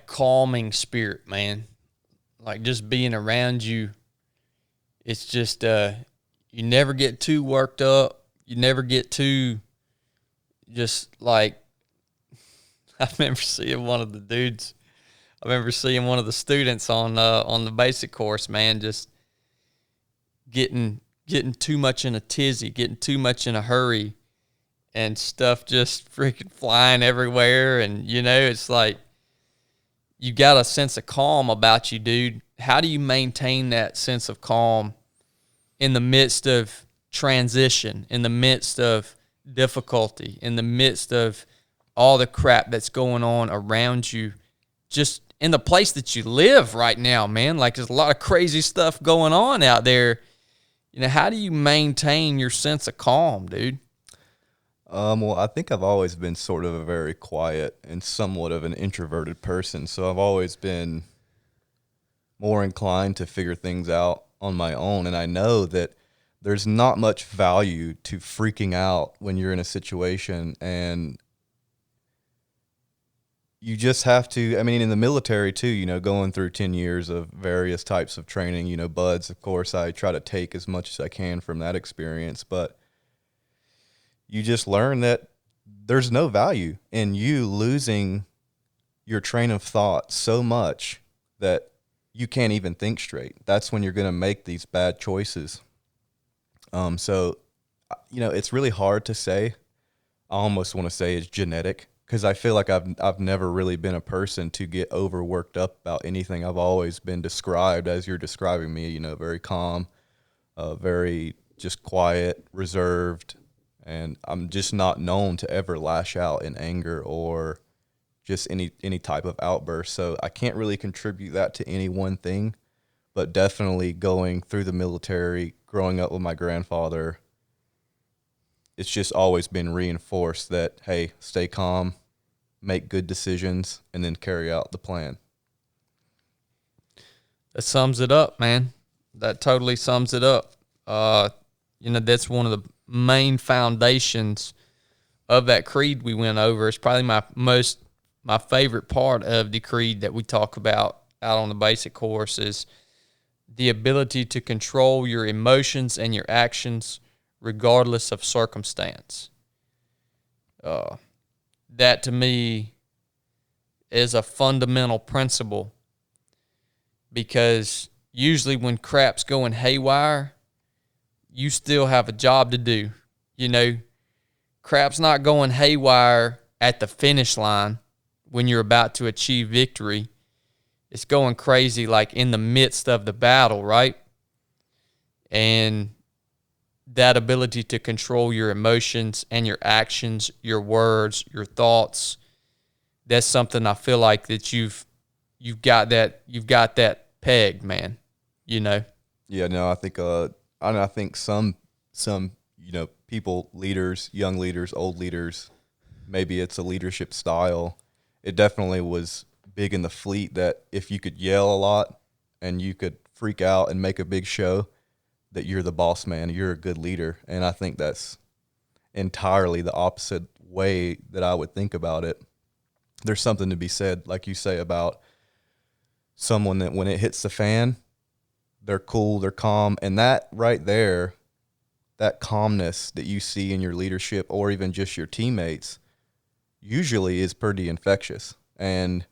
calming spirit, man. Like just being around you, it's just you never get too worked up. You never get too just I remember seeing one of the students on the basic course, man, just getting too much in a tizzy, getting too much in a hurry, and stuff just freaking flying everywhere. And, it's like you got a sense of calm about you, dude. How do you maintain that sense of calm in the midst of transition, in the midst of difficulty, in the midst of all the crap that's going on around you, just in the place that you live right now, man? Like, there's a lot of crazy stuff going on out there. How do you maintain your sense of calm, dude? Well, I think I've always been sort of a very quiet and somewhat of an introverted person, so I've always been more inclined to figure things out on my own, and I know that there's not much value to freaking out when you're in a situation, and you just have to, in the military too, going through 10 years of various types of training, buds, of course, I try to take as much as I can from that experience, but you just learn that there's no value in you losing your train of thought so much that you can't even think straight. That's when you're going to make these bad choices. So, it's really hard to say. I almost want to say it's genetic, because I feel like I've never really been a person to get overworked up about anything. I've always been described as you're describing me, very calm, very just quiet, reserved, and I'm just not known to ever lash out in anger or just any type of outburst. So I can't really contribute that to any one thing, but definitely going through the military, growing up with my grandfather, it's just always been reinforced that, hey, stay calm, make good decisions, and then carry out the plan. That sums it up, man. That totally sums it up. That's one of the main foundations of that creed we went over. It's probably my favorite part of the creed that we talk about out on the basic course is the ability to control your emotions and your actions regardless of circumstance. That to me is a fundamental principle, because usually when crap's going haywire, you still have a job to do. Crap's not going haywire at the finish line when you're about to achieve victory. It's going crazy in the midst of the battle, right? And that ability to control your emotions and your actions, your words, your thoughts, that's something I feel like that you've got that pegged, man. Yeah, no, I think some people, leaders, young leaders, old leaders, maybe it's a leadership style. It definitely was big in the fleet that if you could yell a lot and you could freak out and make a big show, that you're the boss man, you're a good leader. And I think that's entirely the opposite way that I would think about it. There's something to be said, like you say, about someone that when it hits the fan, they're cool, they're calm. And that right there, that calmness that you see in your leadership or even just your teammates, usually is pretty infectious. and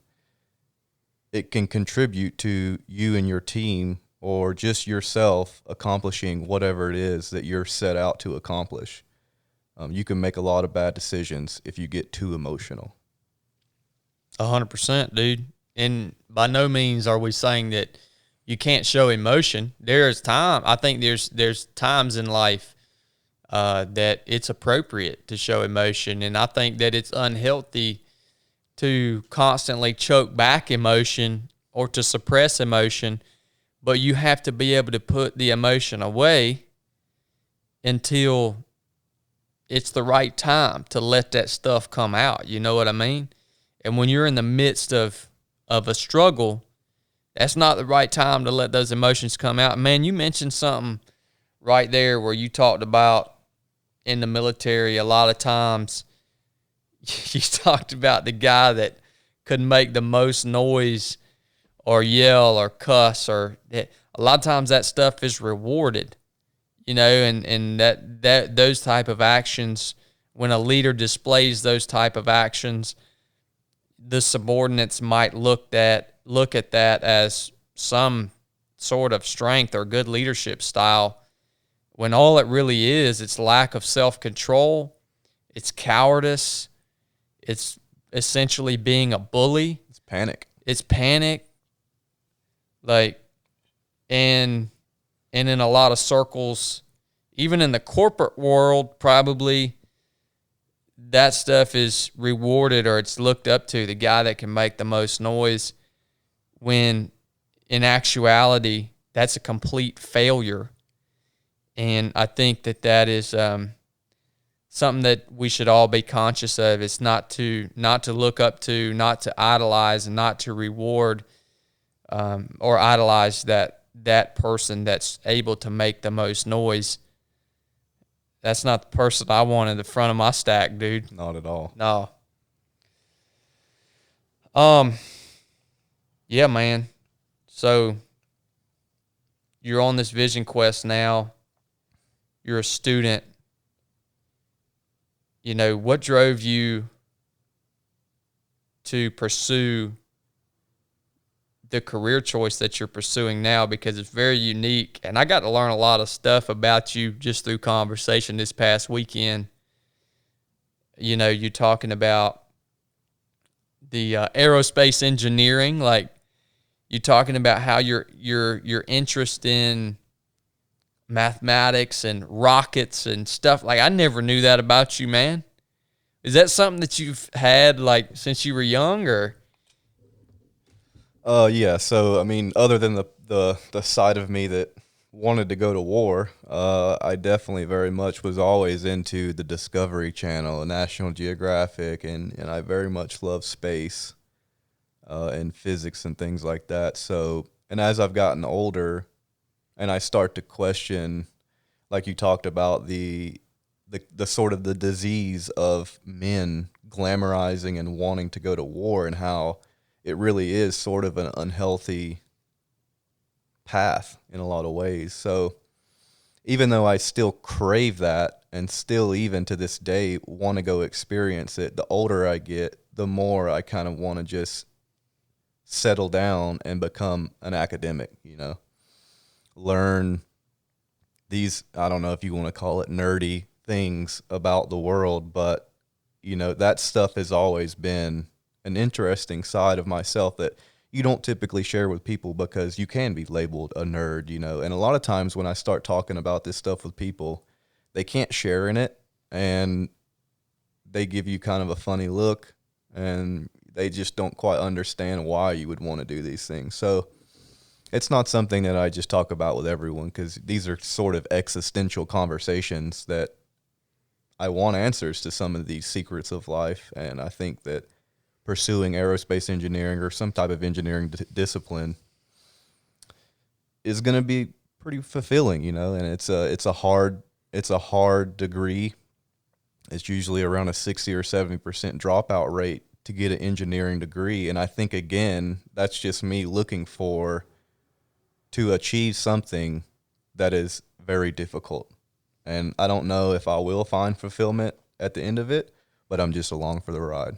it can contribute to you and your team or just yourself accomplishing whatever it is that you're set out to accomplish. You can make a lot of bad decisions if you get too emotional. 100%, dude. And by no means are we saying that you can't show emotion. I think there's times in life that it's appropriate to show emotion, and I think that it's unhealthy to constantly choke back emotion or to suppress emotion, but you have to be able to put the emotion away until it's the right time to let that stuff come out. You know what I mean? And when you're in the midst of a struggle, that's not the right time to let those emotions come out. Man, you mentioned something right there where you talked about in the military a lot of times. You talked about the guy that could make the most noise or yell or cuss, or a lot of times that stuff is rewarded, and that those type of actions, when a leader displays those type of actions, the subordinates might look at that as some sort of strength or good leadership style, when all it really is, it's lack of self-control, it's cowardice, it's essentially being a bully. It's panic. Like, and in a lot of circles, even in the corporate world, probably that stuff is rewarded or it's looked up to, the guy that can make the most noise, when in actuality, that's a complete failure. And I think that is something that we should all be conscious of. It's not to look up to, not to idolize, and not to reward or idolize that person that's able to make the most noise. That's not the person I want in the front of my stack, dude. Not at all. No. Yeah, man. So you're on this vision quest now. You're a student. What drove you to pursue the career choice that you're pursuing now? Because it's very unique, and I got to learn a lot of stuff about you just through conversation this past weekend. You talking about the aerospace engineering, like you talking about how your interest in mathematics and rockets and stuff. Like, I never knew that about you, man. Is that something that you've had like since you were young, or? Yeah. So, I mean, other than the side of me that wanted to go to war, I definitely very much was always into the Discovery Channel, National Geographic, and I very much love space and physics and things like that. So, and as I've gotten older and I start to question, like you talked about, the sort of the disease of men glamorizing and wanting to go to war, and how it really is sort of an unhealthy path in a lot of ways. So even though I still crave that and still even to this day want to go experience it, the older I get, the more I kind of want to just settle down and become an academic, learn these, I don't know if you want to call it nerdy things about the world, but that stuff has always been an interesting side of myself that you don't typically share with people, because you can be labeled a nerd, and a lot of times when I start talking about this stuff with people, they can't share in it, and they give you kind of a funny look, and they just don't quite understand why you would want to do these things. So it's not something that I just talk about with everyone, because these are sort of existential conversations that I want answers to some of these secrets of life. And I think that pursuing aerospace engineering or some type of engineering discipline is going to be pretty fulfilling, and it's a hard degree. It's usually around a 60 or 70% dropout rate to get an engineering degree. And I think, again, that's just me looking to achieve something that is very difficult. And I don't know if I will find fulfillment at the end of it, but I'm just along for the ride.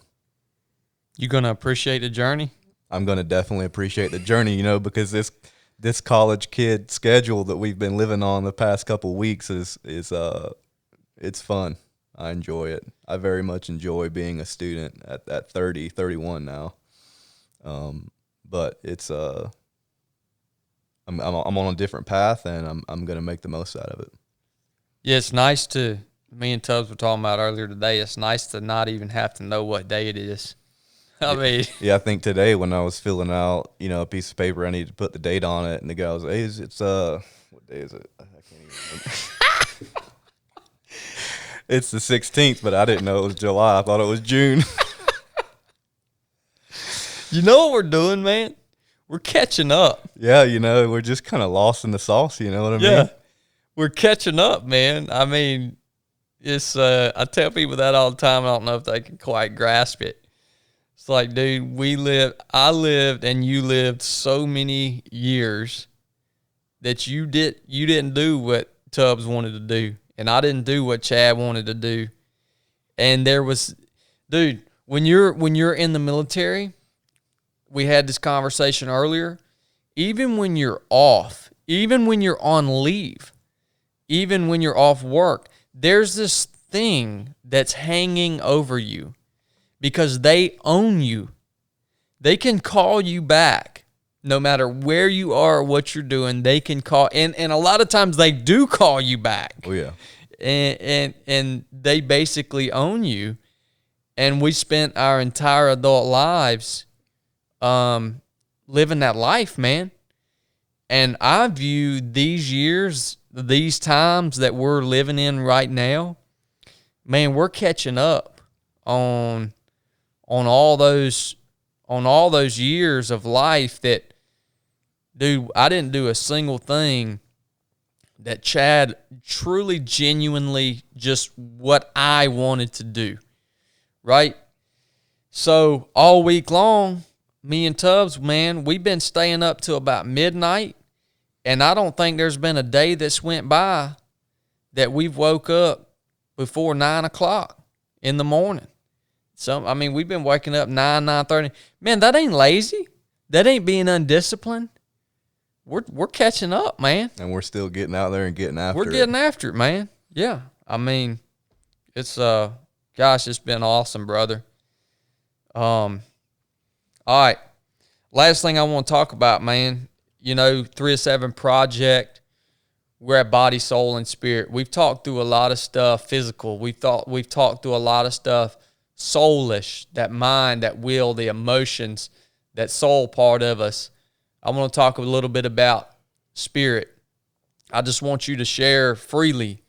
You gonna appreciate the journey? I'm going to definitely appreciate the journey, because this college kid schedule that we've been living on the past couple weeks is it's fun. I enjoy it. I very much enjoy being a student at 30, 31 now. But it's I'm on a different path, and I'm going to make the most out of it. Yeah, it's nice to. Me and Tubbs were talking about earlier today. It's nice to not even have to know what day it is. I mean, yeah, I think today when I was filling out, a piece of paper, I needed to put the date on it, and the guy was, "Hey, it's what day is it? I can't even remember." It's the 16th, but I didn't know it was July. I thought it was June. You know what we're doing, man? We're catching up. Yeah, we're just kind of lost in the sauce. You know what I mean? Yeah, we're catching up, man. I mean, it's I tell people that all the time. I don't know if they can quite grasp it. It's like, dude, I lived and you lived so many years that you didn't do what Tubbs wanted to do, and I didn't do what Chad wanted to do. And there was, dude, when you're in the military, we had this conversation earlier, even when you're off, even when you're on leave, even when you're off work, there's this thing that's hanging over you. Because they own you. They can call you back no matter where you are or what you're doing. They can call, and a lot of times they do call you back. Oh yeah. And they basically own you. And we spent our entire adult lives living that life, man. And I view these years, these times that we're living in right now, man, we're catching up on all those years of life that, dude, I didn't do a single thing that Chad truly, genuinely just what I wanted to do, right? So all week long, me and Tubbs, man, we've been staying up till about midnight, and I don't think there's been a day that's went by that we've woke up before 9 o'clock in the morning. We've been waking up 9:30. Man, that ain't lazy. That ain't being undisciplined. We're catching up, man. And we're still getting out there and getting after it. We're getting after it, man. Yeah. It's gosh, it's been awesome, brother. All right. Last thing I want to talk about, man. 307 Project. We're at Body, Soul, and Spirit. We've talked through a lot of stuff physical. We've talked through a lot of stuff soulish, that mind, that will, the emotions, that soul part of us. I want to talk a little bit about spirit. I just want you to share freely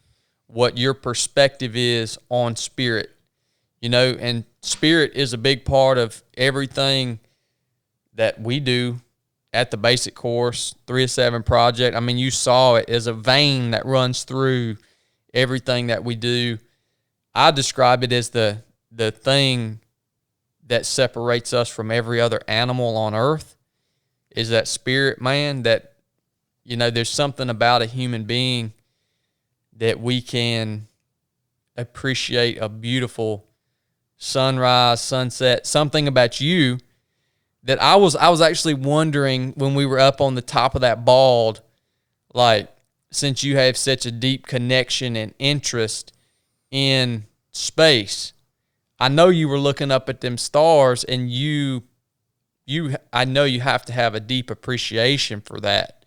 what your perspective is on spirit. And spirit is a big part of everything that we do at the basic course, 307 Project. You saw it as a vein that runs through everything that we do. I describe it as the thing that separates us from every other animal on earth is that spirit, man, that, there's something about a human being that we can appreciate a beautiful sunrise, sunset, something about you that I was actually wondering when we were up on the top of that bald, like, since you have such a deep connection and interest in space, I know you were looking up at them stars, and I know you have to have a deep appreciation for that.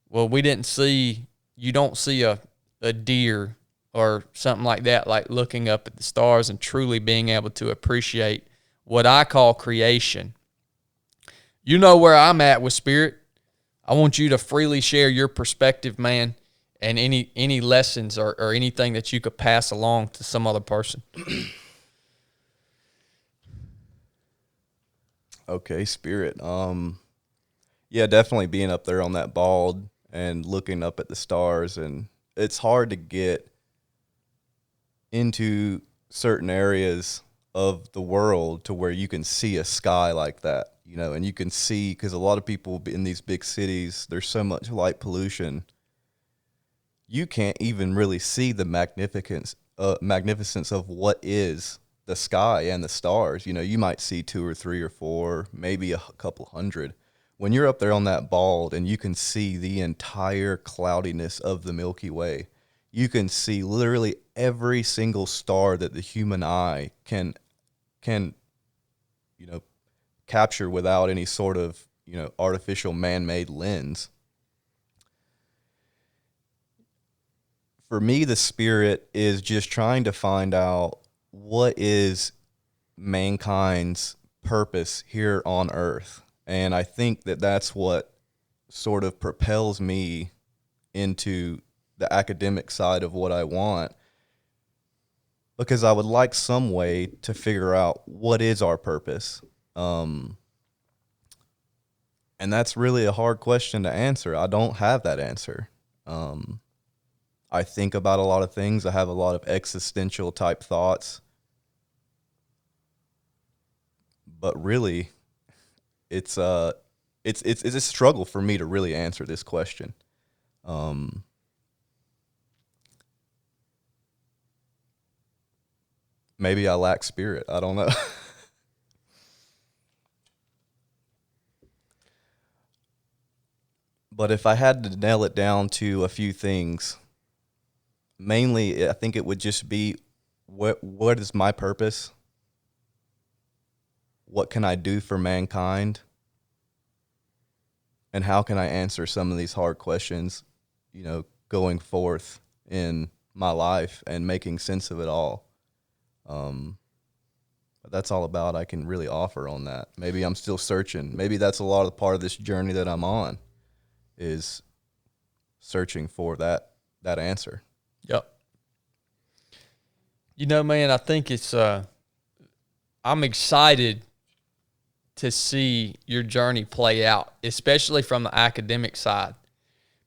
Well, you don't see a deer or something like that, like looking up at the stars and truly being able to appreciate what I call creation. You know where I'm at with spirit. I want you to freely share your perspective, man, and any lessons or anything that you could pass along to some other person. Okay, spirit. Yeah, definitely being up there on that bald and looking up at the stars, and it's hard to get into certain areas of the world to where you can see a sky like that, and you can see, because a lot of people in these big cities, there's so much light pollution, you can't even really see the magnificence of what is the sky and the stars. You know, you might see 2 or 3 or 4, maybe a couple hundred. When you're up there on that bald and you can see the entire cloudiness of the Milky Way, you can see literally every single star that the human eye can you know, capture without any sort of, you know, artificial man-made lens. For me, the spirit is just trying to find out what is mankind's purpose here on earth. And I think that that's what sort of propels me into the academic side of what I want, because I would like some way to figure out what is our purpose. And that's really a hard question to answer. I don't have that answer. I think about a lot of things. I have a lot of existential type thoughts. But really, it's a struggle for me to really answer this question. Maybe I lack spirit. I don't know. But if I had to nail it down to a few things, mainly I think it would just be what is my purpose? What can I do for mankind? And how can I answer some of these hard questions, you know, going forth in my life and making sense of it all? But that's all about I can really offer on that. Maybe I'm still searching. Maybe that's a lot of part of this journey that I'm on, is searching for that answer. Yep. You know, man, I think it's I'm excited to see your journey play out, especially from the academic side,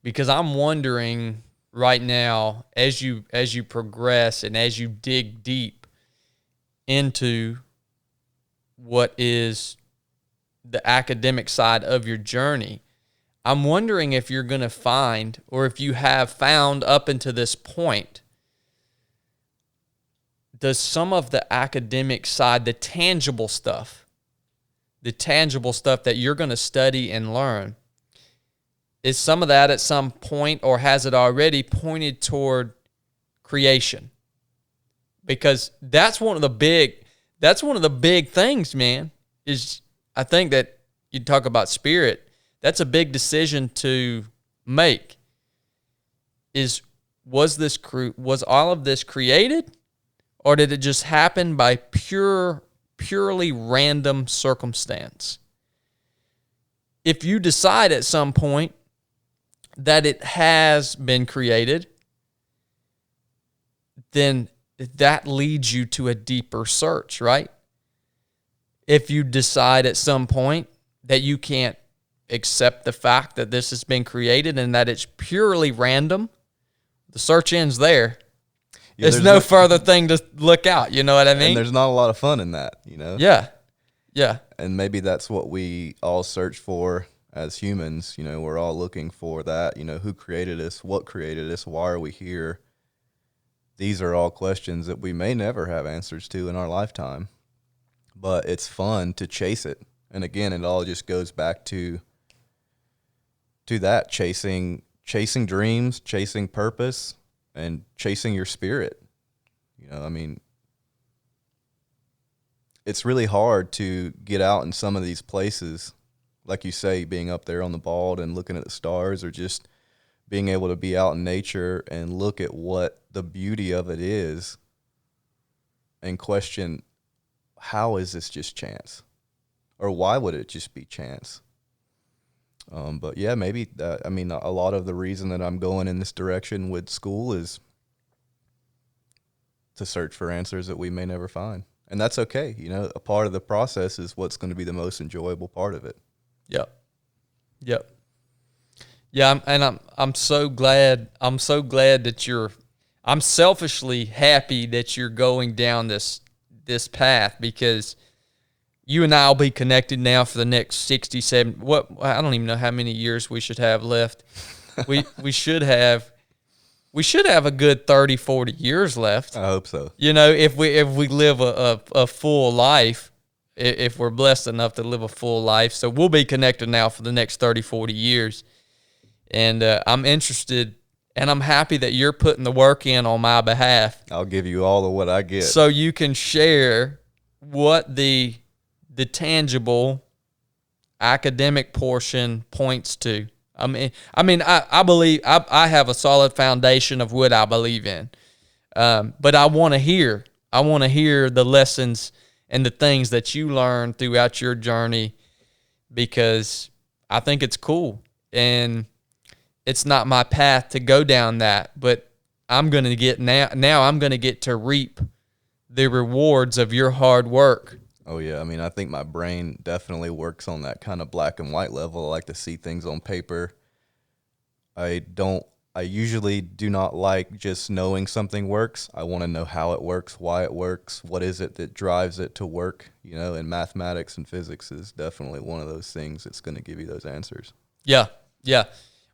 because I'm wondering right now, as you progress and as you dig deep into what is the academic side of your journey, I'm wondering if you're going to find, or if you have found up until this point, does some of the academic side, the tangible stuff that you're going to study and learn, is some of that at some point, or has it already pointed toward creation? Because that's one of the big things, man, is I think that you talk about spirit, that's a big decision to make. Was all of this created, or did it just happen by purely random circumstance? If you decide at some point that it has been created, then that leads you to a deeper search, right? If you decide at some point that you can't accept the fact that this has been created and that it's purely random, the search ends there. Yeah, there's no further thing to look out. You know what I mean? And there's not a lot of fun in that, you know? Yeah. Yeah. And maybe that's what we all search for as humans. You know, we're all looking for that. You know, who created us? What created us? Why are we here? These are all questions that we may never have answers to in our lifetime. But it's fun to chase it. And again, it all just goes back to that, chasing dreams, chasing purpose, and chasing your spirit. You know, I mean, it's really hard to get out in some of these places, like you say, being up there on the bald and looking at the stars, or just being able to be out in nature and look at what the beauty of it is and question, how is this just chance? Or why would it just be chance? But yeah, maybe that, I mean, a lot of the reason that I'm going in this direction with school is to search for answers that we may never find. And that's okay. You know, a part of the process is what's going to be the most enjoyable part of it. Yep. Yep. Yeah, I'm so glad that I'm selfishly happy that you're going down this path, because you and I will be connected now for the next 67, I don't even know how many years we should have left. We should have we should have a good 30, 40 years left. I hope so. You know, if we live a full life, if we're blessed enough to live a full life. So we'll be connected now for the next 30, 40 years. And I'm interested, and I'm happy that you're putting the work in on my behalf. I'll give you all of what I get. So you can share what the tangible academic portion points to. I believe I have a solid foundation of what I believe in. But I want to hear the lessons and the things that you learned throughout your journey, because I think it's cool. And it's not my path to go down that, but I'm going to get now I'm going to get to reap the rewards of your hard work. Oh, yeah. I mean, I think my brain definitely works on that kind of black and white level. I like to see things on paper. I usually do not like just knowing something works. I want to know how it works, why it works, what is it that drives it to work. You know, and mathematics and physics is definitely one of those things that's going to give you those answers. Yeah, yeah.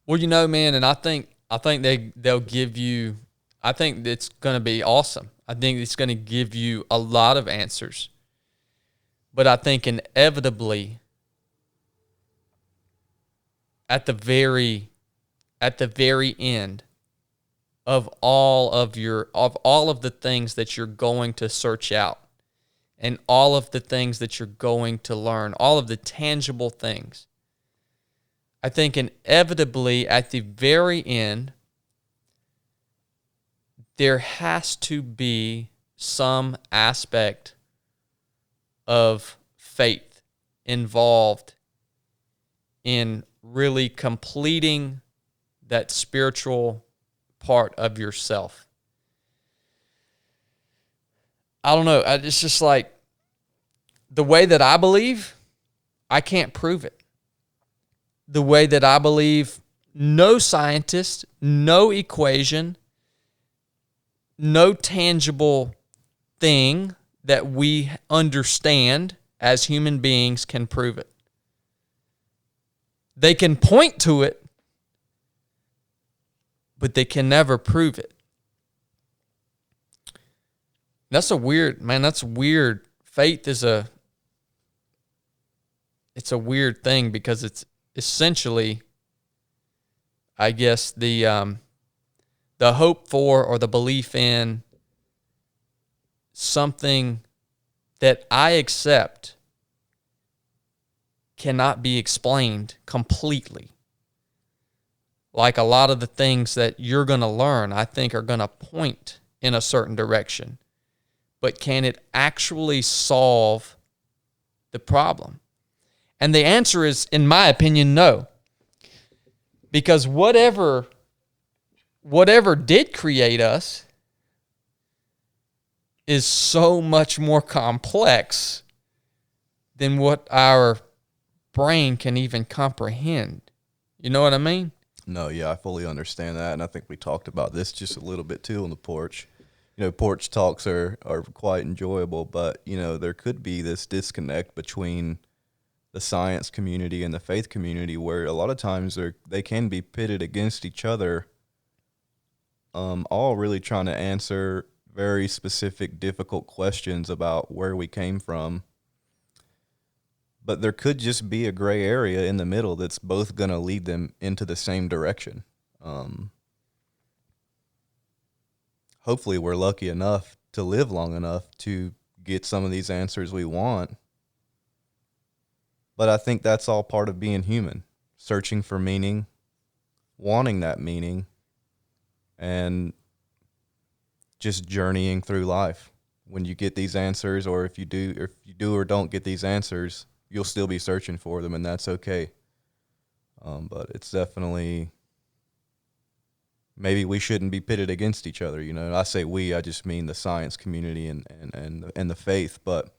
Well, you know, man, and I think they'll give you. I think it's going to be awesome. I think it's going to give you a lot of answers. But I think inevitably, at the very end of all of the things that you're going to search out, and all of the things that you're going to learn, all of the tangible things, I think inevitably at the very end, there has to be some aspect of faith involved in really completing that spiritual part of yourself. I don't know. It's just like the way that I believe, I can't prove it. The way that I believe, no scientist, no equation, no tangible thing that we understand as human beings can prove it. They can point to it, but they can never prove it. That's weird. Faith is it's a weird thing, because it's essentially, I guess, the hope for or the belief in something that I accept cannot be explained completely. Like a lot of the things that you're going to learn, I think, are going to point in a certain direction. But can it actually solve the problem? And the answer is, in my opinion, no. Because whatever did create us is so much more complex than what our brain can even comprehend. You know what I mean? No, yeah, I fully understand that. And I think we talked about this just a little bit too on the porch. You know, porch talks are quite enjoyable, but, you know, there could be this disconnect between the science community and the faith community, where a lot of times they can be pitted against each other, all really trying to answer very specific, difficult questions about where we came from. But there could just be a gray area in the middle that's both going to lead them into the same direction. Hopefully we're lucky enough to live long enough to get some of these answers we want. But I think that's all part of being human, searching for meaning, wanting that meaning, and just journeying through life. When you get these answers, or if you do or don't get these answers, you'll still be searching for them, and that's okay. But it's definitely, maybe we shouldn't be pitted against each other. You know, I say we, I just mean the science community and the faith. But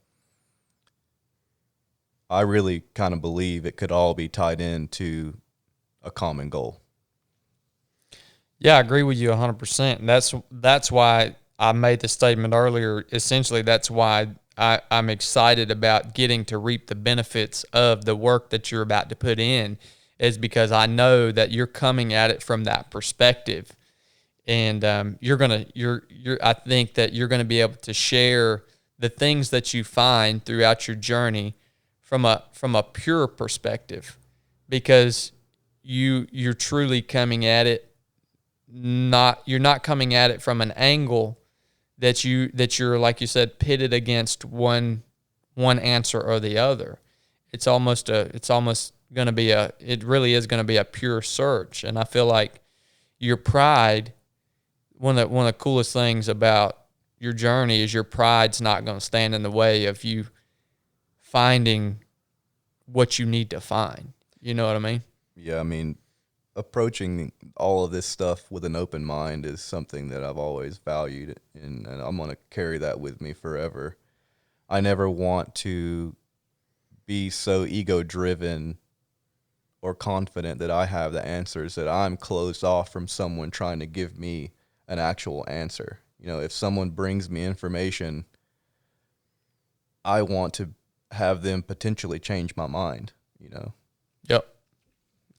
I really kind of believe it could all be tied into a common goal. Yeah, I agree with you 100%. And that's why I made the statement earlier. Essentially, that's why I'm excited about getting to reap the benefits of the work that you're about to put in, is because I know that you're coming at it from that perspective. and I think that you're gonna be able to share the things that you find throughout your journey from a pure perspective, because you're truly coming at it. You're not coming at it from an angle that you're, like you said, pitted against one answer or the other. It really is going to be a pure search. And I feel like your pride, one of the coolest things about your journey is your pride's not going to stand in the way of you finding what you need to find. You know what I mean? Yeah, I mean, approaching all of this stuff with an open mind is something that I've always valued, and I'm going to carry that with me forever. I never want to be so ego-driven or confident that I have the answers that I'm closed off from someone trying to give me an actual answer. You know, if someone brings me information, I want to have them potentially change my mind, you know?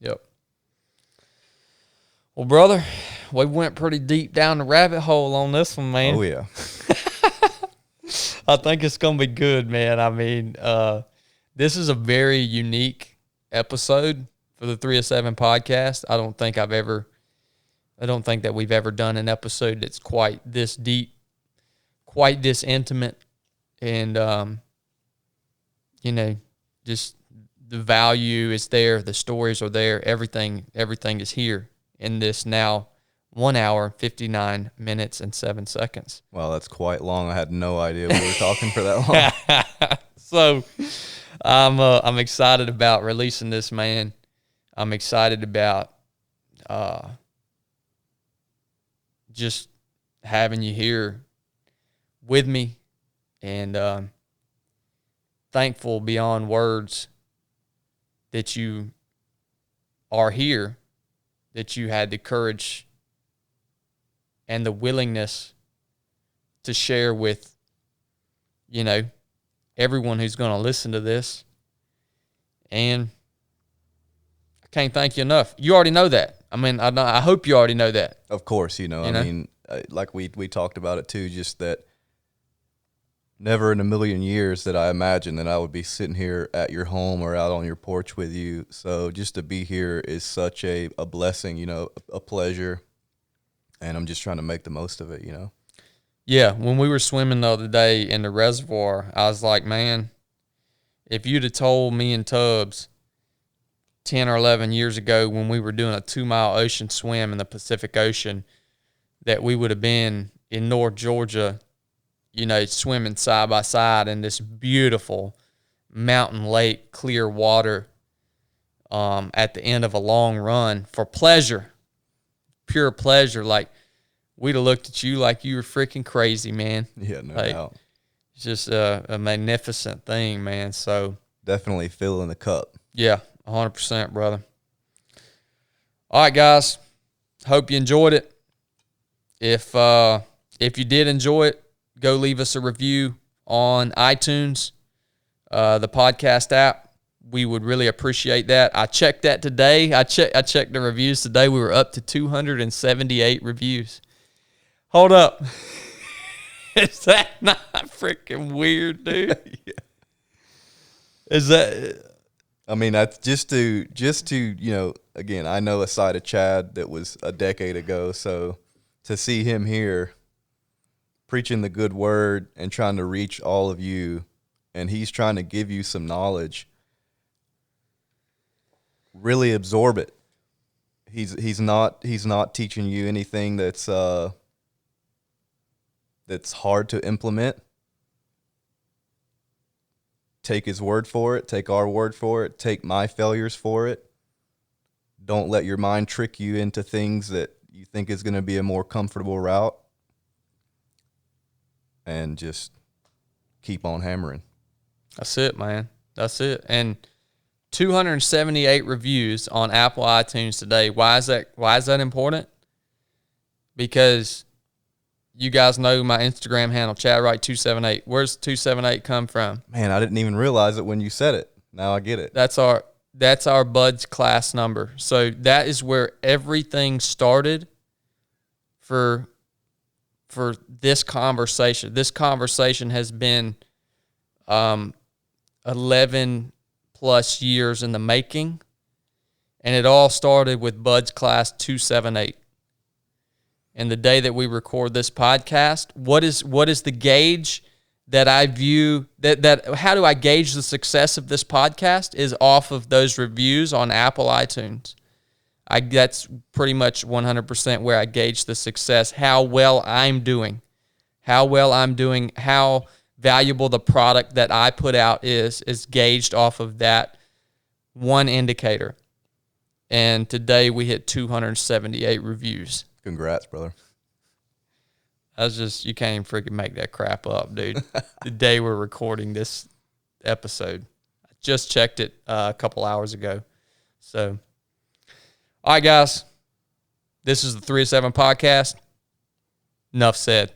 Yep. Well, brother, we went pretty deep down the rabbit hole on this one, man. Oh, yeah. I think it's going to be good, man. I mean, this is a very unique episode for the 3 of 7 podcast. I don't think that we've ever done an episode that's quite this deep, quite this intimate, and, just the value is there. The stories are there. Everything is here in this now 1 hour, 59 minutes, and 7 seconds. Wow, that's quite long. I had no idea we were talking for that long. So I'm excited about releasing this, man. I'm excited about just having you here with me, and thankful beyond words that you are here, that you had the courage and the willingness to share with, everyone who's going to listen to this. And I can't thank you enough. You already know that. I mean, I hope you already know that. Of course, I mean, like we talked about it too, just that never in a million years that I imagined that I would be sitting here at your home or out on your porch with you. So just to be here is such a blessing, a pleasure. And I'm just trying to make the most of it, Yeah, when we were swimming the other day in the reservoir, I was like, man, if you'd have told me and Tubbs 10 or 11 years ago when we were doing a 2-mile ocean swim in the Pacific Ocean that we would have been in North Georgia, swimming side by side in this beautiful mountain lake, clear water, at the end of a long run for pleasure, pure pleasure. Like, we'd have looked at you like you were freaking crazy, man. Yeah, no doubt. It's just a magnificent thing, man. So definitely filling the cup. Yeah, 100%, brother. All right, guys. Hope you enjoyed it. If you did enjoy it, go leave us a review on iTunes, the podcast app. We would really appreciate that. I checked that today. I checked the reviews today. We were up to 278 reviews. Hold up. Is that not freaking weird, dude? Yeah. Is that... I mean, that's just to, again, I know a side of Chad that was a decade ago. So to see him here preaching the good word and trying to reach all of you, and he's trying to give you some knowledge, really absorb it. He's not teaching you anything that's hard to implement. Take his word for it. Take our word for it. Take my failures for it. Don't let your mind trick you into things that you think is going to be a more comfortable route. And just keep on hammering. That's it, man. That's it. And 278 reviews on Apple iTunes today. Why is that important? Because you guys know my Instagram handle, ChadWright278. Where's 278 come from? Man, I didn't even realize it when you said it. Now I get it. That's our Bud's class number. So that is where everything started for this conversation. This conversation has been 11 plus years in the making, and it all started with Bud's class 278. And the day that we record this podcast, what is the gauge that I view that how do I gauge the success of this podcast is off of those reviews on Apple iTunes. That's pretty much 100% where I gauge the success, how well I'm doing, how valuable the product that I put out is gauged off of that one indicator. And today we hit 278 reviews. Congrats, brother. You can't even freaking make that crap up, dude. The day we're recording this episode. I just checked it a couple hours ago. So, all right, guys. This is the 3-7 podcast. Enough said.